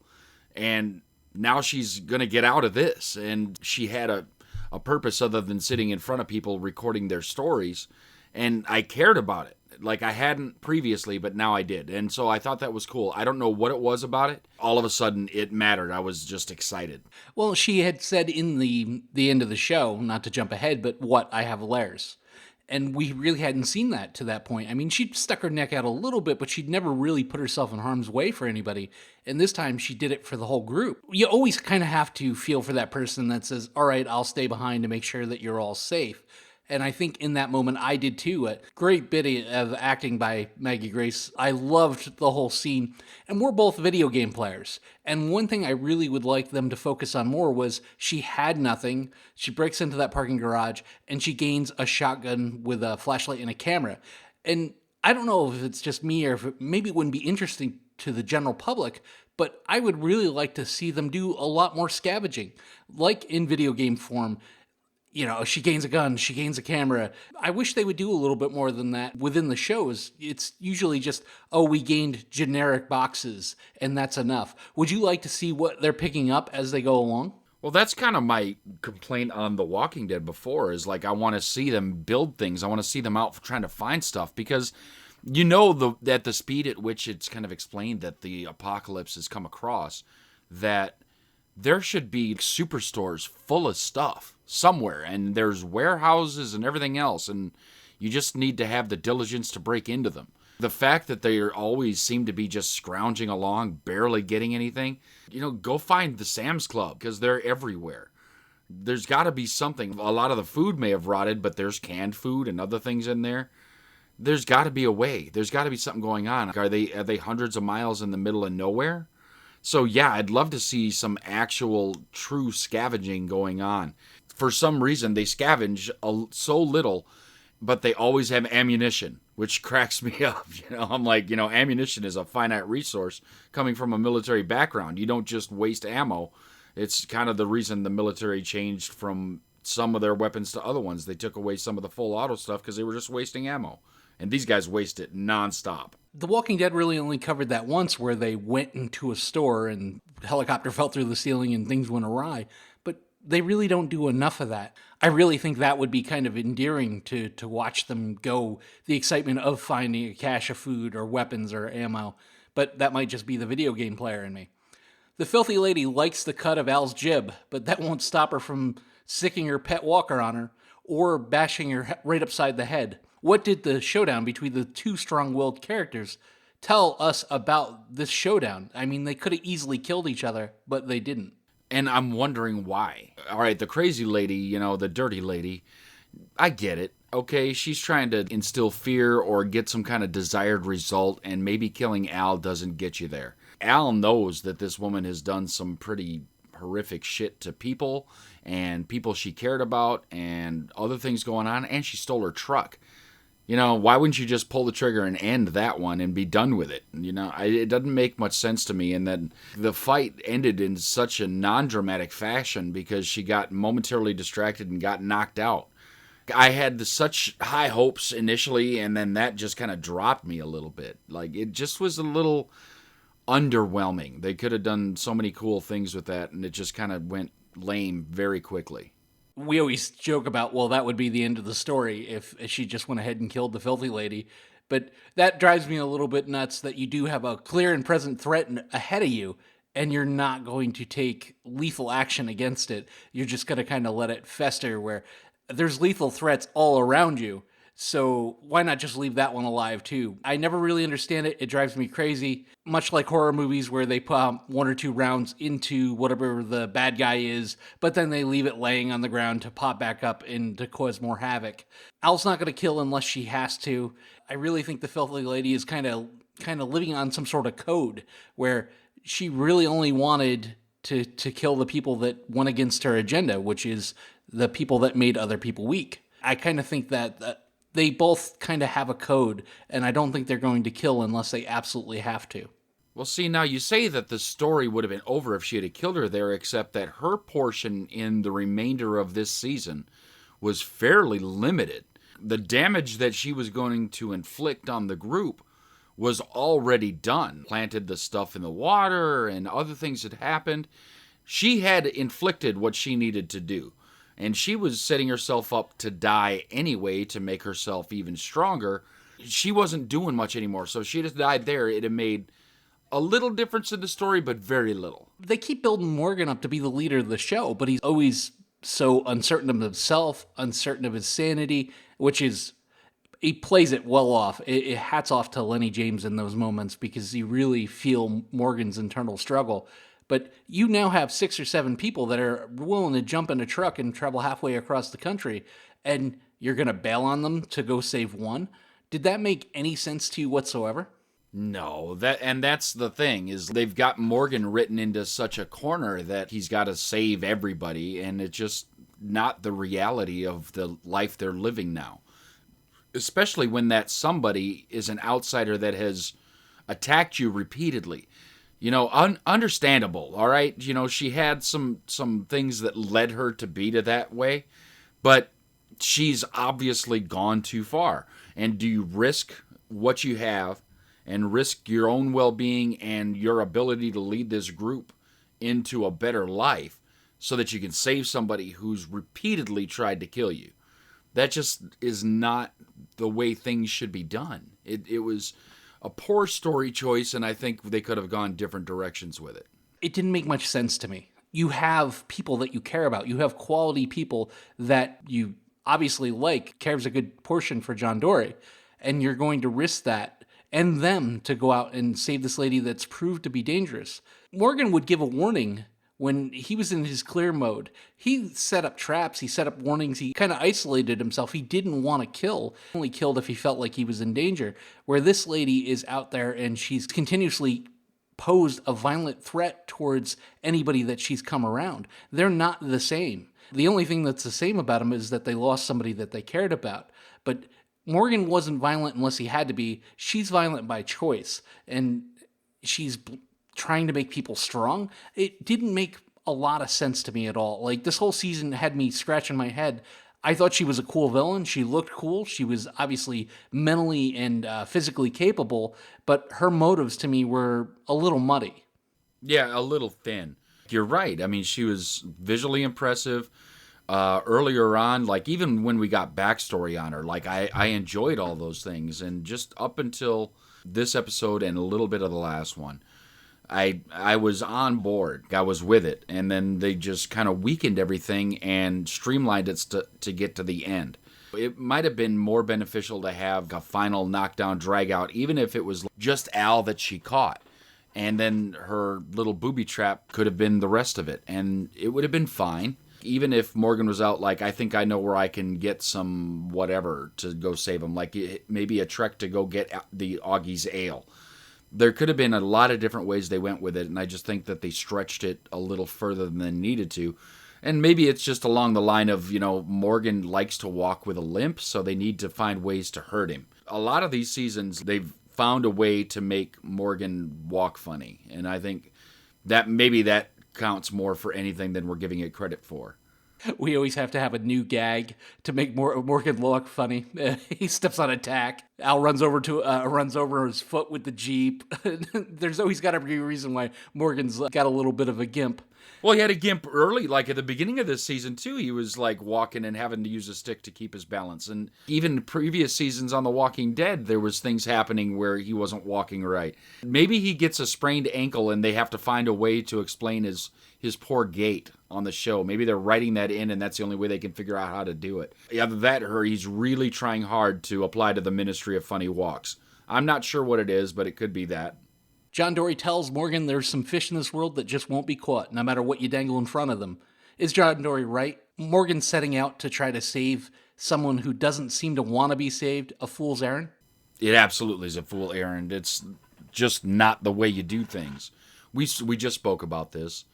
Speaker 5: And now she's going to get out of this. And she had a purpose other than sitting in front of people recording their stories. And I cared about it. Like I hadn't previously, but now I did. And so I thought that was cool. I don't know what it was about it. All of a sudden, it mattered. I was just excited.
Speaker 3: Well, she had said in the end of the show, not to jump ahead, but what, I have layers. And we really hadn't seen that to that point. I mean, she'd stuck her neck out a little bit, but she'd never really put herself in harm's way for anybody. And this time she did it for the whole group. You always kind of have to feel for that person that says, all right, I'll stay behind to make sure that you're all safe. And I think in that moment I did too. A great bit of acting by Maggie Grace. I loved the whole scene. And we're both video game players. And one thing I really would like them to focus on more was she had nothing. She breaks into that parking garage and she gains a shotgun with a flashlight and a camera. And I don't know if it's just me or if maybe it wouldn't be interesting to the general public, but I would really like to see them do a lot more scavenging, like in video game form. You know, she gains a gun, she gains a camera. I wish they would do a little bit more than that within the shows. It's usually just, oh, we gained generic boxes, and that's enough. Would you like to see what they're picking up as they go along?
Speaker 5: Well, that's kind of my complaint on The Walking Dead before, is like I want to see them build things. I want to see them out trying to find stuff, because you know at the speed at which it's kind of explained that the apocalypse has come across, that there should be superstores full of stuff somewhere, and there's warehouses and everything else, and you just need to have the diligence to break into them. The fact that they always seem to be just scrounging along, barely getting anything, go find the Sam's Club, because they're everywhere. There's got to be something. A lot of the food may have rotted, but there's canned food and other things in there. There's got to be a way. There's got to be something going on. Are they hundreds of miles in the middle of nowhere? So yeah, I'd love to see some actual true scavenging going on. For some reason, they scavenge so little, but they always have ammunition, which cracks me up. I'm like, ammunition is a finite resource coming from a military background. You don't just waste ammo. It's kind of the reason the military changed from some of their weapons to other ones. They took away some of the full auto stuff because they were just wasting ammo. And these guys waste it nonstop.
Speaker 3: The Walking Dead really only covered that once, where they went into a store and the helicopter fell through the ceiling and things went awry. But they really don't do enough of that. I really think that would be kind of endearing to watch them go, the excitement of finding a cache of food or weapons or ammo. But that might just be the video game player in me. The filthy lady likes the cut of Al's jib, but that won't stop her from sicking her pet walker on her or bashing her right upside the head. What did the showdown between the two strong-willed characters tell us about this showdown? I mean, they could have easily killed each other, but they didn't.
Speaker 5: And I'm wondering why. All right, the crazy lady, the dirty lady, I get it. Okay, she's trying to instill fear or get some kind of desired result, and maybe killing Al doesn't get you there. Al knows that this woman has done some pretty horrific shit to people, and people she cared about, and other things going on, and she stole her truck. Why wouldn't you just pull the trigger and end that one and be done with it? It doesn't make much sense to me. And then the fight ended in such a non-dramatic fashion because she got momentarily distracted and got knocked out. I had such high hopes initially, and then that just kind of dropped me a little bit. Like, it just was a little underwhelming. They could have done so many cool things with that, and it just kind of went lame very quickly.
Speaker 3: We always joke about, well, that would be the end of the story if she just went ahead and killed the filthy lady. But that drives me a little bit nuts that you do have a clear and present threat ahead of you, and you're not going to take lethal action against it. You're just going to kind of let it fester, where there's lethal threats all around you. So why not just leave that one alive too? I never really understand it. It drives me crazy. Much like horror movies where they put one or two rounds into whatever the bad guy is, but then they leave it laying on the ground to pop back up and to cause more havoc. Al's not going to kill unless she has to. I really think the filthy lady is kind of living on some sort of code where she really only wanted to kill the people that went against her agenda, which is the people that made other people weak. I kind of think that they both kind of have a code, and I don't think they're going to kill unless they absolutely have to.
Speaker 5: Well, see, now you say that the story would have been over if she had killed her there, except that her portion in the remainder of this season was fairly limited. The damage that she was going to inflict on the group was already done. Planted the stuff in the water and other things had happened. She had inflicted what she needed to do. And she was setting herself up to die anyway to make herself even stronger. She wasn't doing much anymore, so she just died there. It had made a little difference in the story, but very little.
Speaker 3: They keep building Morgan up to be the leader of the show, but he's always so uncertain of himself, uncertain of his sanity, which is, he plays it well off. Hats off to Lenny James in those moments, because you really feel Morgan's internal struggle. But you now have 6 or 7 people that are willing to jump in a truck and travel halfway across the country, and you're going to bail on them to go save one? Did that make any sense to you whatsoever?
Speaker 5: No, that's the thing, is they've got Morgan written into such a corner that he's got to save everybody, and it's just not the reality of the life they're living now. Especially when that somebody is an outsider that has attacked you repeatedly. You know, understandable, all right? You know, she had some things that led her to be to that way, but she's obviously gone too far. And do you risk what you have and risk your own well-being and your ability to lead this group into a better life so that you can save somebody who's repeatedly tried to kill you? That just is not the way things should be done. It was a poor story choice, and I think they could have gone different directions with it.
Speaker 3: It didn't make much sense to me. You have people that you care about. You have quality people that you obviously like. Cares a good portion for John Dory, and you're going to risk that and them to go out and save this lady that's proved to be dangerous. Morgan would give a warning when he was in his clear mode. He set up traps, he set up warnings, he kind of isolated himself. He didn't want to kill. He only killed if he felt like he was in danger. Where this lady is out there and she's continuously posed a violent threat towards anybody that she's come around. They're not the same. The only thing that's the same about them is that they lost somebody that they cared about. But Morgan wasn't violent unless he had to be. She's violent by choice, and she's trying to make people strong. It didn't make a lot of sense to me at all. Like, this whole season had me scratching my head. I thought she was a cool villain. She looked cool. She was obviously mentally and physically capable, but her motives to me were a little muddy.
Speaker 5: Yeah, a little thin. You're right. I mean, she was visually impressive. Earlier on, like even when we got backstory on her, like I enjoyed all those things. And just up until this episode and a little bit of the last one, I was on board. I was with it. And then they just kind of weakened everything and streamlined it to get to the end. It might have been more beneficial to have a final knockdown drag out, even if it was just Al that she caught. And then her little booby trap could have been the rest of it. And it would have been fine. Even if Morgan was out, like, I think I know where I can get some whatever to go save him. Like maybe a trek to go get the Augie's ale. There could have been a lot of different ways they went with it, and I just think that they stretched it a little further than they needed to. And maybe it's just along the line of, you know, Morgan likes to walk with a limp, so they need to find ways to hurt him. A lot of these seasons, they've found a way to make Morgan walk funny, and I think that maybe that counts more for anything than we're giving it credit for.
Speaker 3: We always have to have a new gag to make Morgan look funny. He steps on a tack. Al runs over his foot with the Jeep. There's always got to be a reason why Morgan's got a little bit of a gimp.
Speaker 5: Well, he had a gimp early, like at the beginning of this season, too. He was like walking and having to use a stick to keep his balance. And even previous seasons on The Walking Dead, there was things happening where he wasn't walking right. Maybe he gets a sprained ankle and they have to find a way to explain his poor gait on the show. Maybe they're writing that in and that's the only way they can figure out how to do it. Either that or he's really trying hard to apply to the Ministry of Funny Walks. I'm not sure what it is, but it could be that.
Speaker 3: John Dory tells Morgan there's some fish in this world that just won't be caught, no matter what you dangle in front of them. Is John Dory right? Morgan setting out to try to save someone who doesn't seem to want to be saved, a fool's errand?
Speaker 5: It absolutely is a fool errand. It's just not the way you do things. We just spoke about this.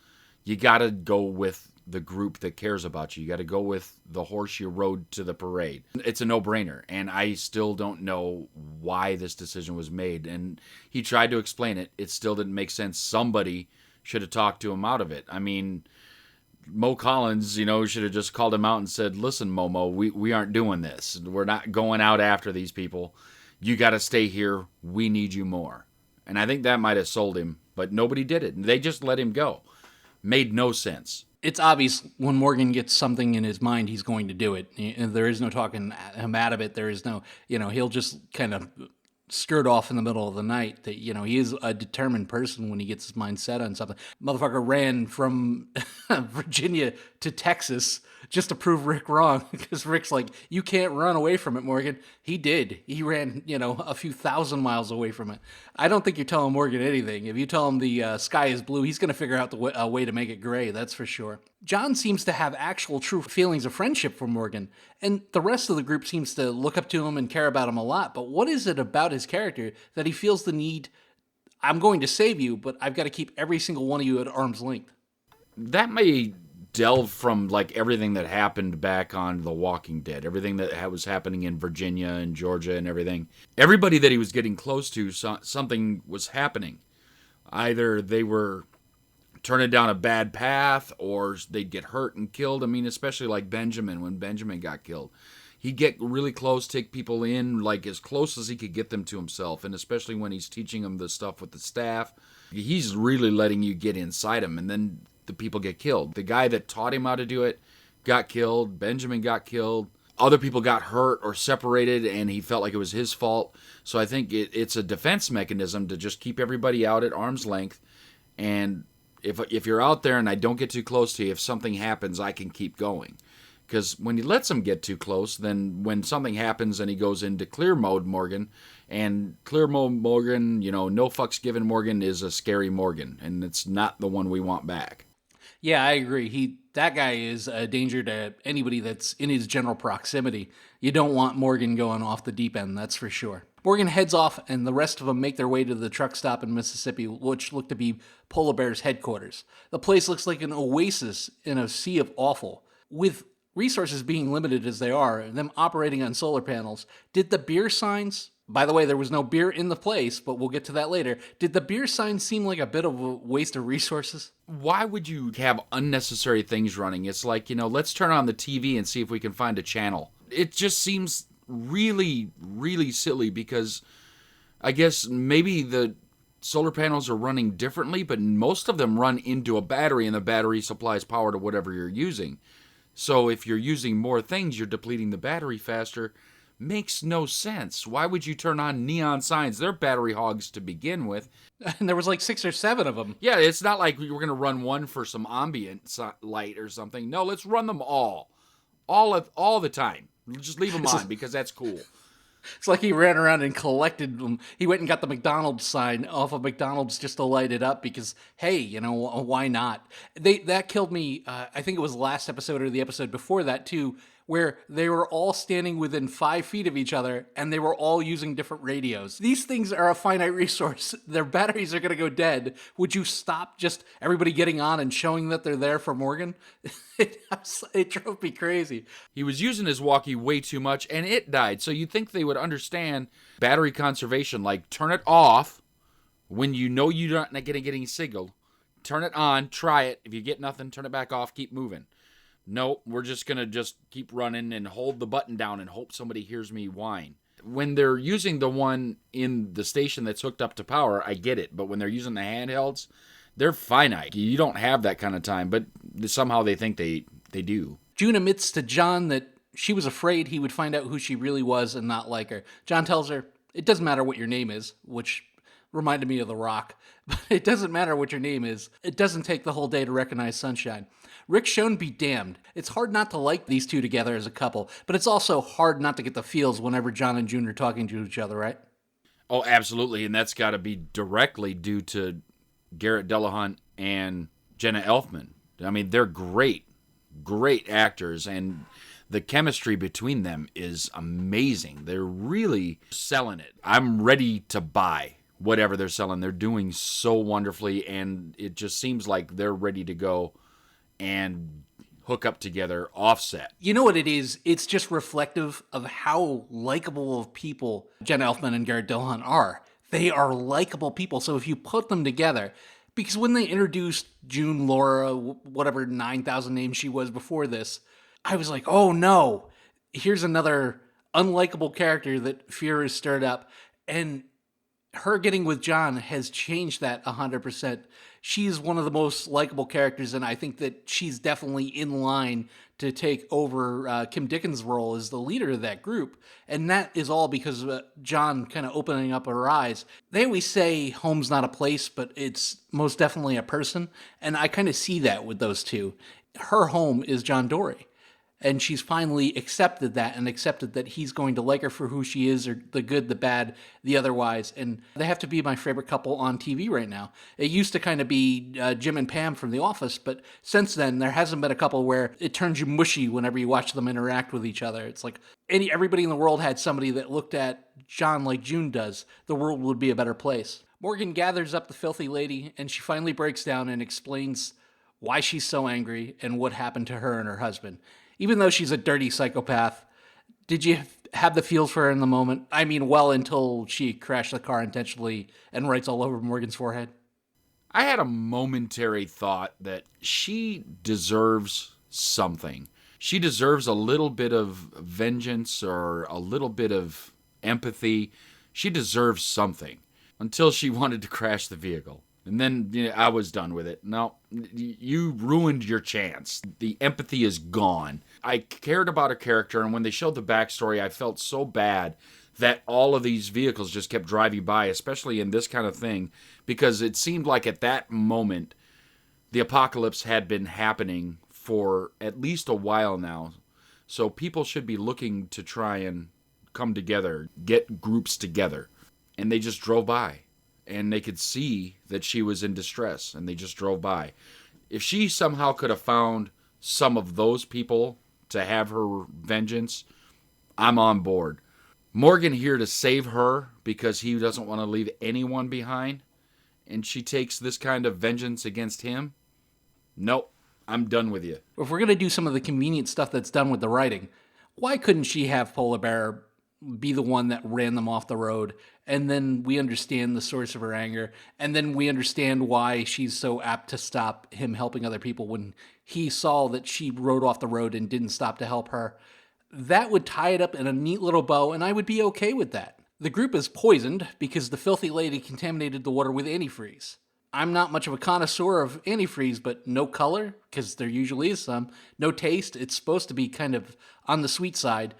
Speaker 5: You got to go with the group that cares about you. You got to go with the horse you rode to the parade. It's a no-brainer, and I still don't know why this decision was made. And he tried to explain it. It still didn't make sense. Somebody should have talked to him out of it. I mean, Mo Collins, should have just called him out and said, listen, Momo, we aren't doing this. We're not going out after these people. you got to stay here. We need you more. And I think that might have sold him, but nobody did it. They just let him go. Made no sense.
Speaker 3: It's obvious when Morgan gets something in his mind, he's going to do it. There is no talking him out of it. There is no, he'll just kind of skirt off in the middle of the night. That he is a determined person when he gets his mind set on something. Motherfucker ran from Virginia to Texas just to prove Rick wrong, because Rick's like, you can't run away from it, Morgan. He did. He ran, a few thousand miles away from it. I don't think you're telling Morgan anything. If you tell him the sky is blue, he's going to figure out a way to make it gray, that's for sure. John seems to have actual true feelings of friendship for Morgan, and the rest of the group seems to look up to him and care about him a lot. But what is it about his character that he feels the need, I'm going to save you, but I've got to keep every single one of you at arm's length?
Speaker 5: That may delve from like everything that happened back on The Walking Dead, everything that was happening in Virginia and Georgia and everything. Everybody that he was getting close to, something was happening. Either they were turning down a bad path or they'd get hurt and killed. I mean, especially like Benjamin, when Benjamin got killed. He'd get really close, take people in, like as close as he could get them to himself. And especially when he's teaching them the stuff with the staff, he's really letting you get inside him. And then the people get killed. The guy that taught him how to do it got killed. Benjamin got killed. Other people got hurt or separated, and he felt like it was his fault. So I think it's a defense mechanism to just keep everybody out at arm's length. And if you're out there and I don't get too close to you, if something happens, I can keep going. Because when he lets him get too close, then when something happens and he goes into clear mode Morgan, and clear mode Morgan, no fucks given Morgan is a scary Morgan, and it's not the one we want back.
Speaker 3: Yeah, I agree. That guy is a danger to anybody that's in his general proximity. You don't want Morgan going off the deep end, that's for sure. Morgan heads off, and the rest of them make their way to the truck stop in Mississippi, which looked to be Polar Bear's headquarters. The place looks like an oasis in a sea of awful. With resources being limited as they are, and them operating on solar panels, did the beer signs... By the way, there was no beer in the place, but we'll get to that later. Did the beer signs seem like a bit of a waste of resources?
Speaker 5: Why would you have unnecessary things running? It's like, let's turn on the TV and see if we can find a channel. It just seems really, really silly because I guess maybe the solar panels are running differently, but most of them run into a battery, and the battery supplies power to whatever you're using. So if you're using more things, you're depleting the battery faster. Makes no sense. Why would you turn on neon signs? They're battery hogs to begin with.
Speaker 3: And there was like 6 or 7 of them.
Speaker 5: Yeah, it's not like we were going to run one for some ambient light or something. No, let's run them all the time. Just leave them on because that's cool.
Speaker 3: It's like he ran around and collected them. He went and got the McDonald's sign off of McDonald's just to light it up because, hey, why not? That killed me. I think it was the last episode or the episode before that, too, where they were all standing within 5 feet of each other and they were all using different radios. These things are a finite resource. Their batteries are going to go dead. Would you stop just everybody getting on and showing that they're there for Morgan? It drove me crazy.
Speaker 5: He was using his walkie way too much and it died. So you'd think they would understand battery conservation, like turn it off when you know you're not going to get any signal. Turn it on, try it. If you get nothing, turn it back off, keep moving. Nope, we're just going to just keep running and hold the button down and hope somebody hears me whine. When they're using the one in the station that's hooked up to power, I get it. But when they're using the handhelds, they're finite. You don't have that kind of time, but somehow they think they do.
Speaker 3: June admits to John that she was afraid he would find out who she really was and not like her. John tells her, it doesn't matter what your name is, which reminded me of The Rock. But it doesn't matter what your name is. It doesn't take the whole day to recognize sunshine. Rick Schoen be damned. It's hard not to like these two together as a couple, but it's also hard not to get the feels whenever John and June are talking to each other, right?
Speaker 5: Oh, absolutely, and that's got to be directly due to Garrett Dillahunt and Jenna Elfman. I mean, they're great actors, and the chemistry between them is amazing. They're really selling it. I'm ready to buy whatever they're selling. They're doing so wonderfully, and it just seems like they're ready to go and hook up together offset.
Speaker 3: You know what it is? It's just reflective of how likable of people Jenna Elfman and Garrett Dillahunt are. They are likable people. So if you put them together, because when they introduced June Laura, whatever 9,000 names she was before this, I was like, oh no, here's another unlikable character that fear has stirred up. And her getting with John has changed that 100%. She's one of the most likable characters, and I think that she's definitely in line to take over Kim Dickens' role as the leader of that group. And that is all because of John kind of opening up her eyes. They always say home's not a place, but it's most definitely a person. And I kind of see that with those two. Her home is John Dory. And she's finally accepted that and accepted that he's going to like her for who she is, or the good, the bad, the otherwise. And they have to be my favorite couple on TV right now. It used to kind of be Jim and Pam from The Office, but since then, there hasn't been a couple where it turns you mushy whenever you watch them interact with each other. It's like everybody in the world had somebody that looked at John like June does. The world would be a better place. Morgan gathers up the filthy lady, and she finally breaks down and explains why she's so angry and what happened to her and her husband. Even though she's a dirty psychopath, did you have the feels for her in the moment? I mean, well, until she crashed the car intentionally and writes all over Morgan's forehead.
Speaker 5: I had a momentary thought that she deserves something. She deserves a little bit of vengeance or a little bit of empathy. She deserves something until she wanted to crash the vehicle. And then I was done with it. No, you ruined your chance. The empathy is gone. I cared about her character, and when they showed the backstory, I felt so bad that all of these vehicles just kept driving by, especially in this kind of thing, because it seemed like at that moment, the apocalypse had been happening for at least a while now. So people should be looking to try and come together, get groups together. And they just drove by. And they could see that she was in distress, and they just drove by. If she somehow could have found some of those people to have her vengeance, I'm on board. Morgan here to save her because he doesn't want to leave anyone behind, and she takes this kind of vengeance against him? Nope, I'm done with you.
Speaker 3: If we're going to do some of the convenient stuff that's done with the writing, why couldn't she have Polar Bear be the one that ran them off the road, and then we understand the source of her anger, and then we understand why she's so apt to stop him helping other people when he saw that she rode off the road and didn't stop to help her. That would tie it up in a neat little bow, and I would be okay with that. The group is poisoned because the filthy lady contaminated the water with antifreeze. I'm not much of a connoisseur of antifreeze, but no color, because there usually is some, no taste, it's supposed to be kind of on the sweet side.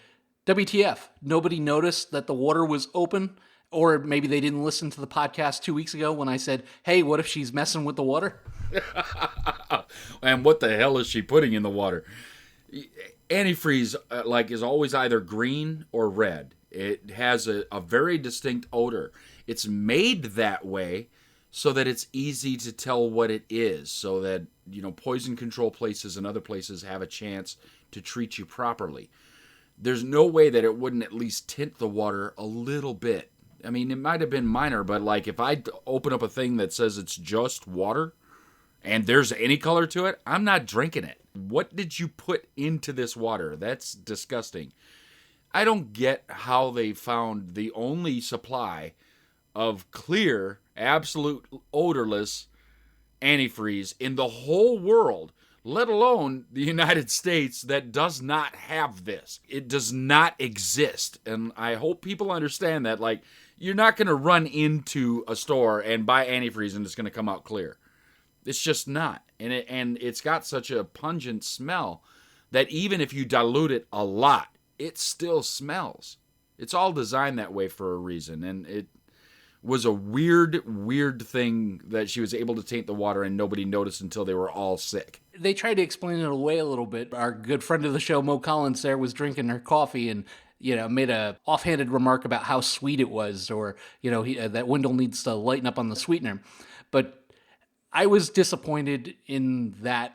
Speaker 3: WTF, nobody noticed that the water was open, or maybe they didn't listen to the podcast 2 weeks ago when I said, hey, what if she's messing with the water?
Speaker 5: And what the hell is she putting in the water? Antifreeze is always either green or red. It has a very distinct odor. It's made that way so that it's easy to tell what it is, so that poison control places and other places have a chance to treat you properly. There's no way that it wouldn't at least tint the water a little bit. I mean, it might have been minor, but if I open up a thing that says it's just water and there's any color to it, I'm not drinking it. What did you put into this water? That's disgusting. I don't get how they found the only supply of clear, absolute odorless antifreeze in the whole world, let alone the United States, that does not have this. It does not exist. And I hope people understand that. You're not going to run into a store and buy antifreeze and it's going to come out clear. It's just not. And it's got such a pungent smell that even if you dilute it a lot, it still smells. It's all designed that way for a reason. And it was a weird thing that she was able to taint the water and nobody noticed until they were all sick.
Speaker 3: They tried to explain it away a little bit. Our good friend of the show, Mo Collins, there was drinking her coffee and made a offhanded remark about how sweet it was, or that Wendell needs to lighten up on the sweetener. But I was disappointed in that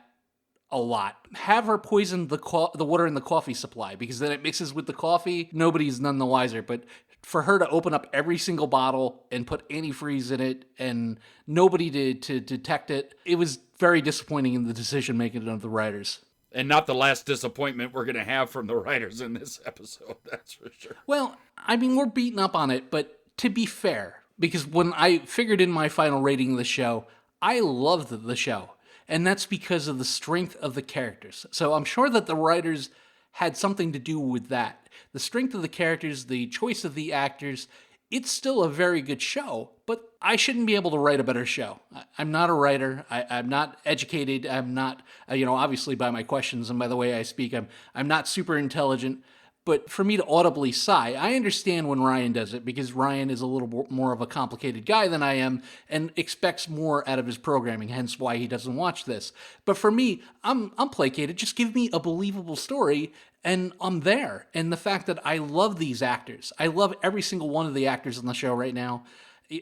Speaker 3: a lot. Have her poison the water in the coffee supply, because then it mixes with the coffee. Nobody's none the wiser. But for her to open up every single bottle and put antifreeze in it and nobody to detect it, it was very disappointing in the decision-making of the writers.
Speaker 5: And not the last disappointment we're going to have from the writers in this episode, that's for sure.
Speaker 3: Well, I mean, we're beating up on it, but to be fair, because when I figured in my final rating of the show, I loved the show. And that's because of the strength of the characters. So I'm sure that the writers had something to do with that. The strength of the characters, the choice of the actors, it's still a very good show, but I shouldn't be able to write a better show. I'm not a writer. I'm not educated. I'm not, obviously by my questions and by the way I speak, I'm not super intelligent. But for me to audibly sigh, I understand when Ryan does it because Ryan is a little more of a complicated guy than I am and expects more out of his programming, hence why he doesn't watch this. But for me, I'm placated. Just give me a believable story and I'm there. And the fact that I love these actors, I love every single one of the actors on the show right now.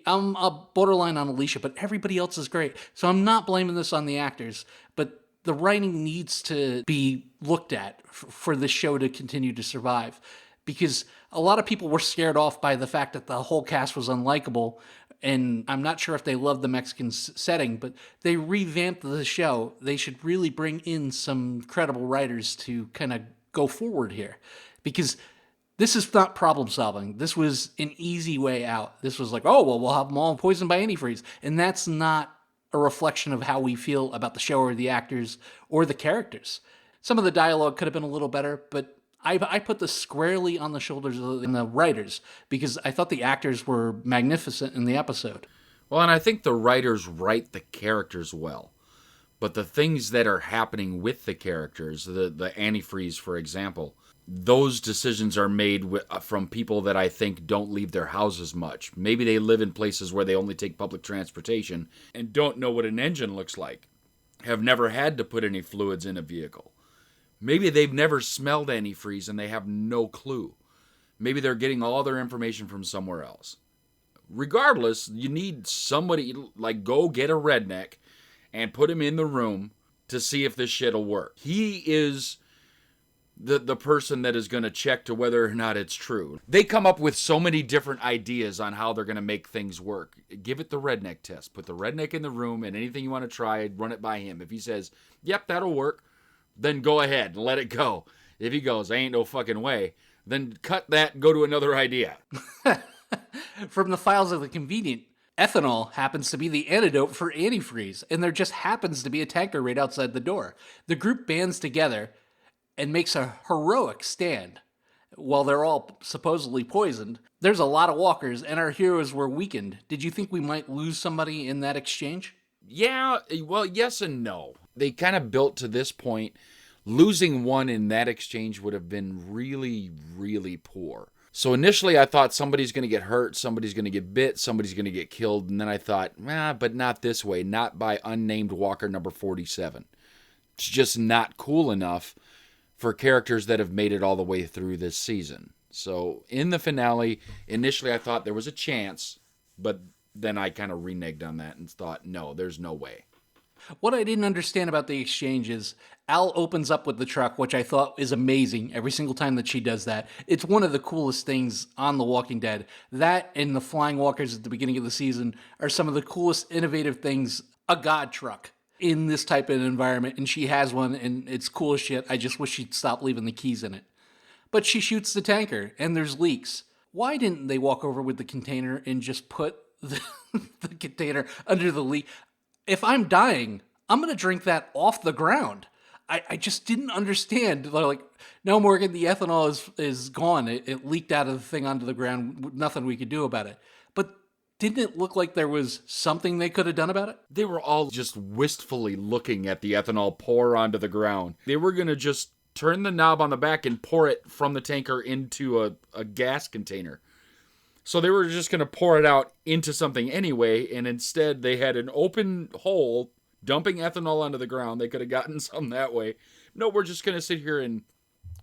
Speaker 3: I'm a borderline on Alicia, but everybody else is great. So I'm not blaming this on the actors, but the writing needs to be looked at for this show to continue to survive, because a lot of people were scared off by the fact that the whole cast was unlikable, and I'm not sure if they love the Mexican setting, but they revamped the show. They should really bring in some credible writers to kind of go forward here, because this is not problem solving. This was an easy way out. This was like, oh, well, we'll have them all poisoned by antifreeze, and that's not a reflection of how we feel about the show or the actors or the characters. Some of the dialogue could have been a little better, but I put this squarely on the shoulders of the writers because I thought the actors were magnificent in the episode.
Speaker 5: Well, and I think the writers write the characters well. But the things that are happening with the characters, the antifreeze, for example, those decisions are made from people that I think don't leave their houses much. Maybe they live in places where they only take public transportation and don't know what an engine looks like, have never had to put any fluids in a vehicle. Maybe they've never smelled antifreeze and they have no clue. Maybe they're getting all their information from somewhere else. Regardless, you need somebody, like, go get a redneck and put him in the room to see if this shit'll work. He is the person that is going to check to whether or not it's true. They come up with so many different ideas on how they're going to make things work. Give it the redneck test. Put the redneck in the room, and anything you want to try, run it by him. If he says, yep, that'll work, then go ahead and let it go. If he goes, ain't no fucking way, then cut that and go to another idea.
Speaker 3: From the files of the convenient, ethanol happens to be the antidote for antifreeze, and there just happens to be a tanker right outside the door. The group bands together and makes a heroic stand. While they're all supposedly poisoned, there's a lot of walkers, and our heroes were weakened. Did you think we might lose somebody in that exchange?
Speaker 5: Yeah, well, yes and no. They kind of built to this point. Losing one in that exchange would have been really, really poor. So initially I thought somebody's going to get hurt, somebody's going to get bit, somebody's going to get killed, and then I thought, but not this way, not by unnamed walker number 47. It's just not cool enough for characters that have made it all the way through this season. So in the finale, initially I thought there was a chance, but then I kind of reneged on that and thought, no, there's no way.
Speaker 3: What I didn't understand about the exchange is Al opens up with the truck, which I thought is amazing every single time that she does that. It's one of the coolest things on The Walking Dead. That and the flying walkers at the beginning of the season are some of the coolest, innovative things. A god truck in this type of environment, and she has one, and it's cool as shit. I just wish she'd stop leaving the keys in it. But she shoots the tanker, and there's leaks. Why didn't they walk over with the container and just put the container under the leak? If I'm dying, I'm going to drink that off the ground. I just didn't understand. They're like, no, Morgan, the ethanol is gone. It leaked out of the thing onto the ground. Nothing we could do about it. But didn't it look like there was something they could have done about it?
Speaker 5: They were all just wistfully looking at the ethanol pour onto the ground. They were going to just turn the knob on the back and pour it from the tanker into a gas container. So they were just going to pour it out into something anyway, and instead they had an open hole dumping ethanol onto the ground. They could have gotten some that way. No, we're just going to sit here and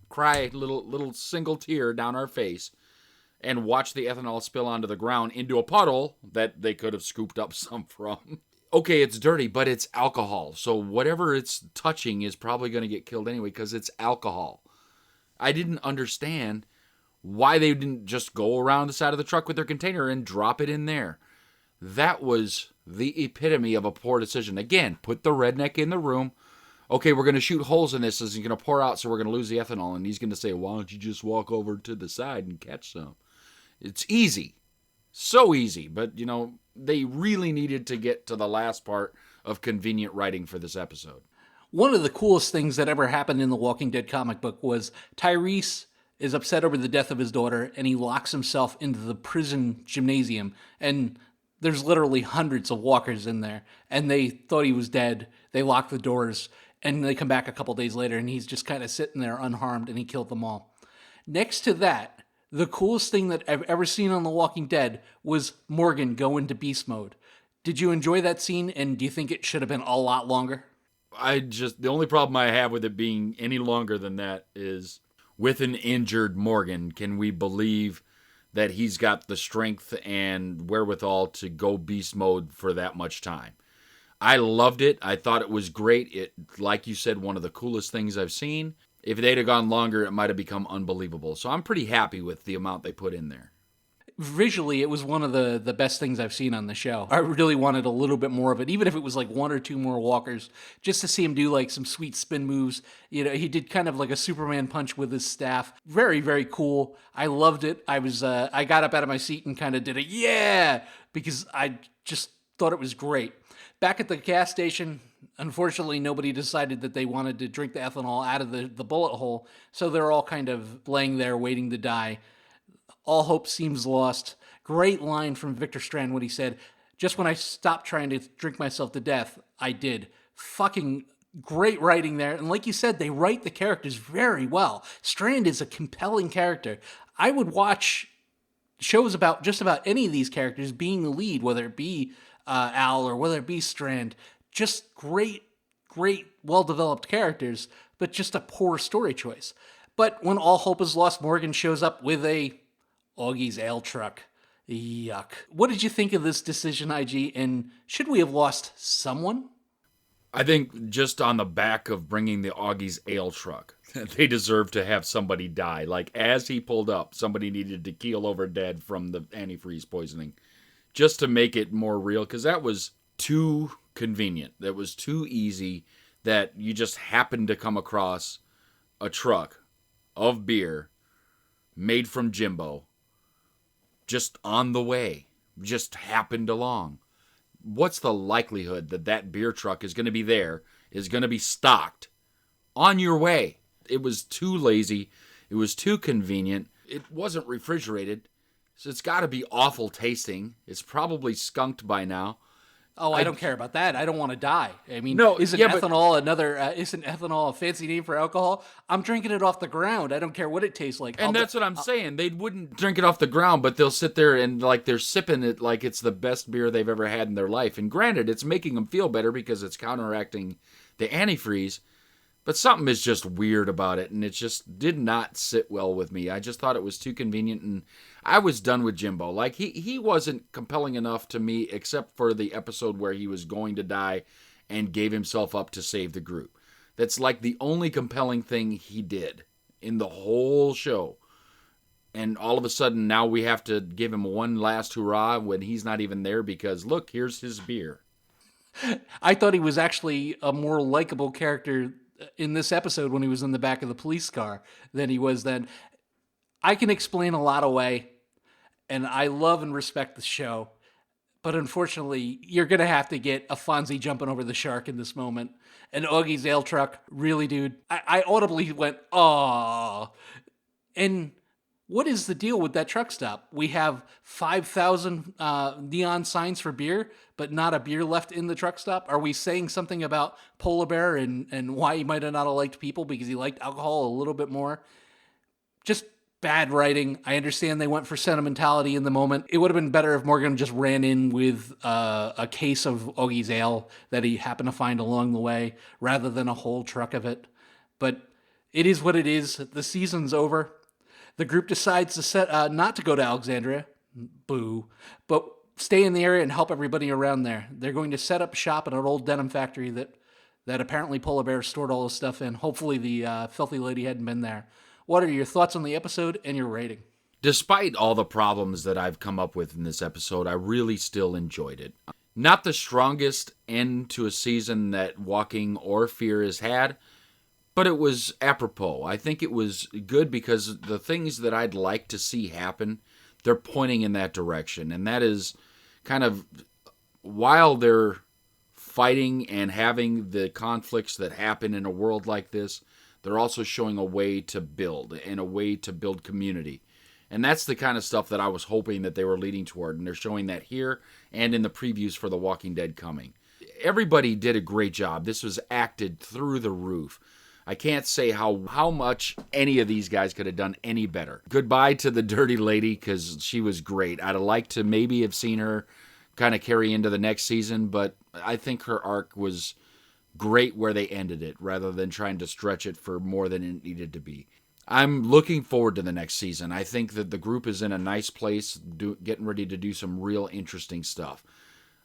Speaker 5: cry a little single tear down our face and watch the ethanol spill onto the ground into a puddle that they could have scooped up some from. Okay, it's dirty, but it's alcohol. So whatever it's touching is probably going to get killed anyway because it's alcohol. I didn't understand why they didn't just go around the side of the truck with their container and drop it in there. That was the epitome of a poor decision. Again, put the redneck in the room. Okay, we're going to shoot holes in this as he's going to pour out, so we're going to lose the ethanol. And he's going to say, why don't you just walk over to the side and catch some? It's easy. So easy. But, they really needed to get to the last part of convenient writing for this episode.
Speaker 3: One of the coolest things that ever happened in the Walking Dead comic book was Tyrese is upset over the death of his daughter, and he locks himself into the prison gymnasium, and there's literally hundreds of walkers in there, and they thought he was dead. They lock the doors, and they come back a couple days later, and he's just kind of sitting there unharmed, and he killed them all. Next to that, the coolest thing that I've ever seen on The Walking Dead was Morgan go into beast mode. Did you enjoy that scene, and do you think it should have been a lot longer?
Speaker 5: The only problem I have with it being any longer than that is, with an injured Morgan, can we believe that he's got the strength and wherewithal to go beast mode for that much time? I loved it. I thought it was great. It, like you said, one of the coolest things I've seen. If they'd have gone longer, it might have become unbelievable. So I'm pretty happy with the amount they put in there.
Speaker 3: Visually, it was one of the best things I've seen on the show. I really wanted a little bit more of it, even if it was like one or two more walkers, just to see him do like some sweet spin moves. You know, he did kind of like a Superman punch with his staff. Very, very cool. I loved it. I got up out of my seat and kind of did a yeah, because I just thought it was great. Back at the gas station, unfortunately, nobody decided that they wanted to drink the ethanol out of the bullet hole, so they're all kind of laying there waiting to die. All hope seems lost. Great line from Victor Strand when he said, just when I stopped trying to drink myself to death, I did. Fucking great writing there. And like you said, they write the characters very well. Strand is a compelling character. I would watch shows about just about any of these characters being the lead, whether it be Al or whether it be Strand. Just great, well-developed characters, but just a poor story choice. But when all hope is lost, Morgan shows up with a Augie's ale truck. Yuck. What did you think of this decision, IG? And should we have lost someone?
Speaker 5: I think just on the back of bringing the Augie's ale truck, they deserve to have somebody die. Like, as he pulled up, somebody needed to keel over dead from the antifreeze poisoning, just to make it more real, because that was too convenient. That was too easy, that you just happened to come across a truck of beer made from Jimbo, just on the way, just happened along. What's the likelihood that that beer truck is going to be there, is going to be stocked on your way? It was too lazy. It was too convenient. It wasn't refrigerated, so it's got to be awful tasting. It's probably skunked by now.
Speaker 3: Oh, I don't care about that. I don't want to die. I mean,
Speaker 5: no,
Speaker 3: isn't ethanol a fancy name for alcohol? I'm drinking it off the ground. I don't care what it tastes like.
Speaker 5: And that's what I'm saying. They wouldn't drink it off the ground, but they'll sit there and like they're sipping it like it's the best beer they've ever had in their life. And granted, it's making them feel better because it's counteracting the antifreeze, but something is just weird about it, and it just did not sit well with me. I just thought it was too convenient, and I was done with Jimbo. Like, he wasn't compelling enough to me, except for the episode where he was going to die and gave himself up to save the group. That's like the only compelling thing he did in the whole show. And all of a sudden, now we have to give him one last hurrah when he's not even there because, look, here's his beer.
Speaker 3: I thought he was actually a more likable character in this episode when he was in the back of the police car than he was then. I can explain a lot away, and I love and respect the show, but unfortunately, you're going to have to get a Fonzie jumping over the shark in this moment. And Augie's ale truck, really, dude? I audibly went, "Aww." And what is the deal with that truck stop? We have 5,000 neon signs for beer, but not a beer left in the truck stop? Are we saying something about Polar Bear and why he might have not liked people because he liked alcohol a little bit more? Just bad writing. I understand they went for sentimentality in the moment. It would have been better if Morgan just ran in with a case of Augie's ale that he happened to find along the way rather than a whole truck of it. But it is what it is. The season's over. The group decides to set not to go to Alexandria, boo, but stay in the area and help everybody around there. They're going to set up shop at an old denim factory that apparently Polar Bear stored all his stuff in. Hopefully the filthy lady hadn't been there. What are your thoughts on the episode and your rating?
Speaker 5: Despite all the problems that I've come up with in this episode, I really still enjoyed it. Not the strongest end to a season that Walking or Fear has had, but it was apropos. I think it was good because the things that I'd like to see happen, they're pointing in that direction. And that is kind of, while they're fighting and having the conflicts that happen in a world like this, they're also showing a way to build and a way to build community. And that's the kind of stuff that I was hoping that they were leading toward, and they're showing that here and in the previews for The Walking Dead coming. Everybody did a great job. This was acted through the roof. I can't say how much any of these guys could have done any better. Goodbye to the dirty lady, because she was great. I'd have liked to maybe have seen her kind of carry into the next season, but I think her arc was great where they ended it, rather than trying to stretch it for more than it needed to be. I'm looking forward to the next season. I think that the group is in a nice place, getting ready to do some real interesting stuff.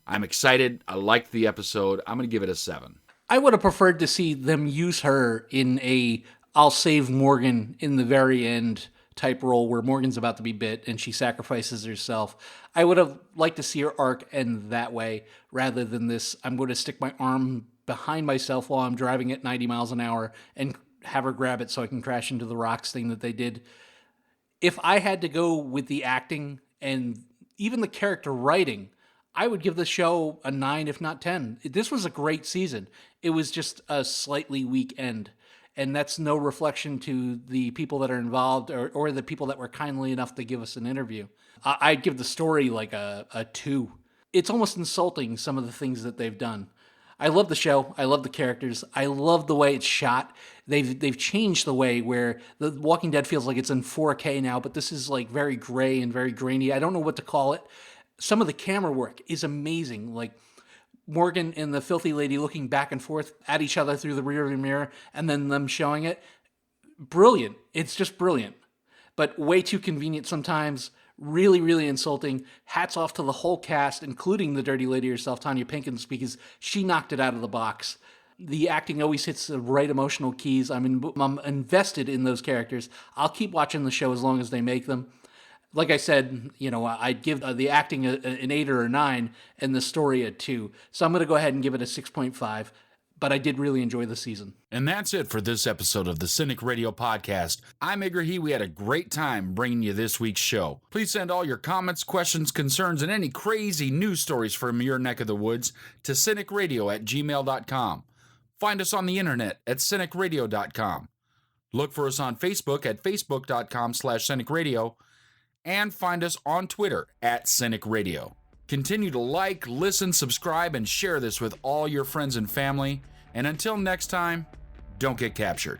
Speaker 5: I'm excited. I liked the episode. I'm going to give it a 7.
Speaker 3: I would have preferred to see them use her in a I'll save Morgan in the very end type role where Morgan's about to be bit and she sacrifices herself. I would have liked to see her arc end that way rather than this I'm going to stick my arm behind myself while I'm driving at 90 miles an hour and have her grab it so I can crash into the rocks thing that they did. If I had to go with the acting and even the character writing, I would give the show a 9, if not 10. This was a great season. It was just a slightly weak end. And that's no reflection to the people that are involved or the people that were kindly enough to give us an interview. I'd give the story like a 2. It's almost insulting, some of the things that they've done. I love the show. I love the characters. I love the way it's shot. They've changed the way where The Walking Dead feels like it's in 4K now, but this is like very gray and very grainy. I don't know what to call it. Some of the camera work is amazing. Like Morgan and the filthy lady looking back and forth at each other through the rearview mirror and then them showing it. Brilliant. It's just brilliant. But way too convenient sometimes. Really, really insulting. Hats off to the whole cast, including the dirty lady herself, Tanya Pinkins, because she knocked it out of the box. The acting always hits the right emotional keys. I'm invested in those characters. I'll keep watching the show as long as they make them. Like I said, I'd give the acting an 8 or a 9 and the story a 2. So I'm going to go ahead and give it a 6.5. But I did really enjoy the season.
Speaker 5: And that's it for this episode of the Cinik Radio Podcast. I'm Igrihe. We had a great time bringing you this week's show. Please send all your comments, questions, concerns, and any crazy news stories from your neck of the woods to CINIKRADIO@gmail.com. Find us on the internet at CINIKRADIO.com. Look for us on Facebook at Facebook.com/CINIKRADIO. And find us on Twitter at CINIKRADIO. Continue to like, listen, subscribe, and share this with all your friends and family. And until next time, don't get captured.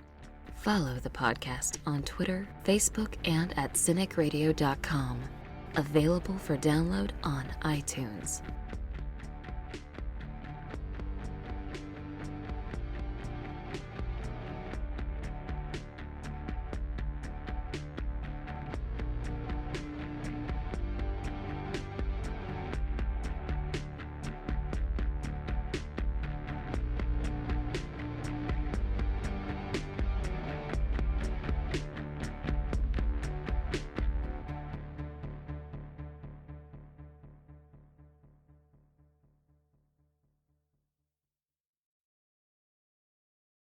Speaker 2: Follow the podcast on Twitter, Facebook, and at CINIKRADIO.com. Available for download on iTunes.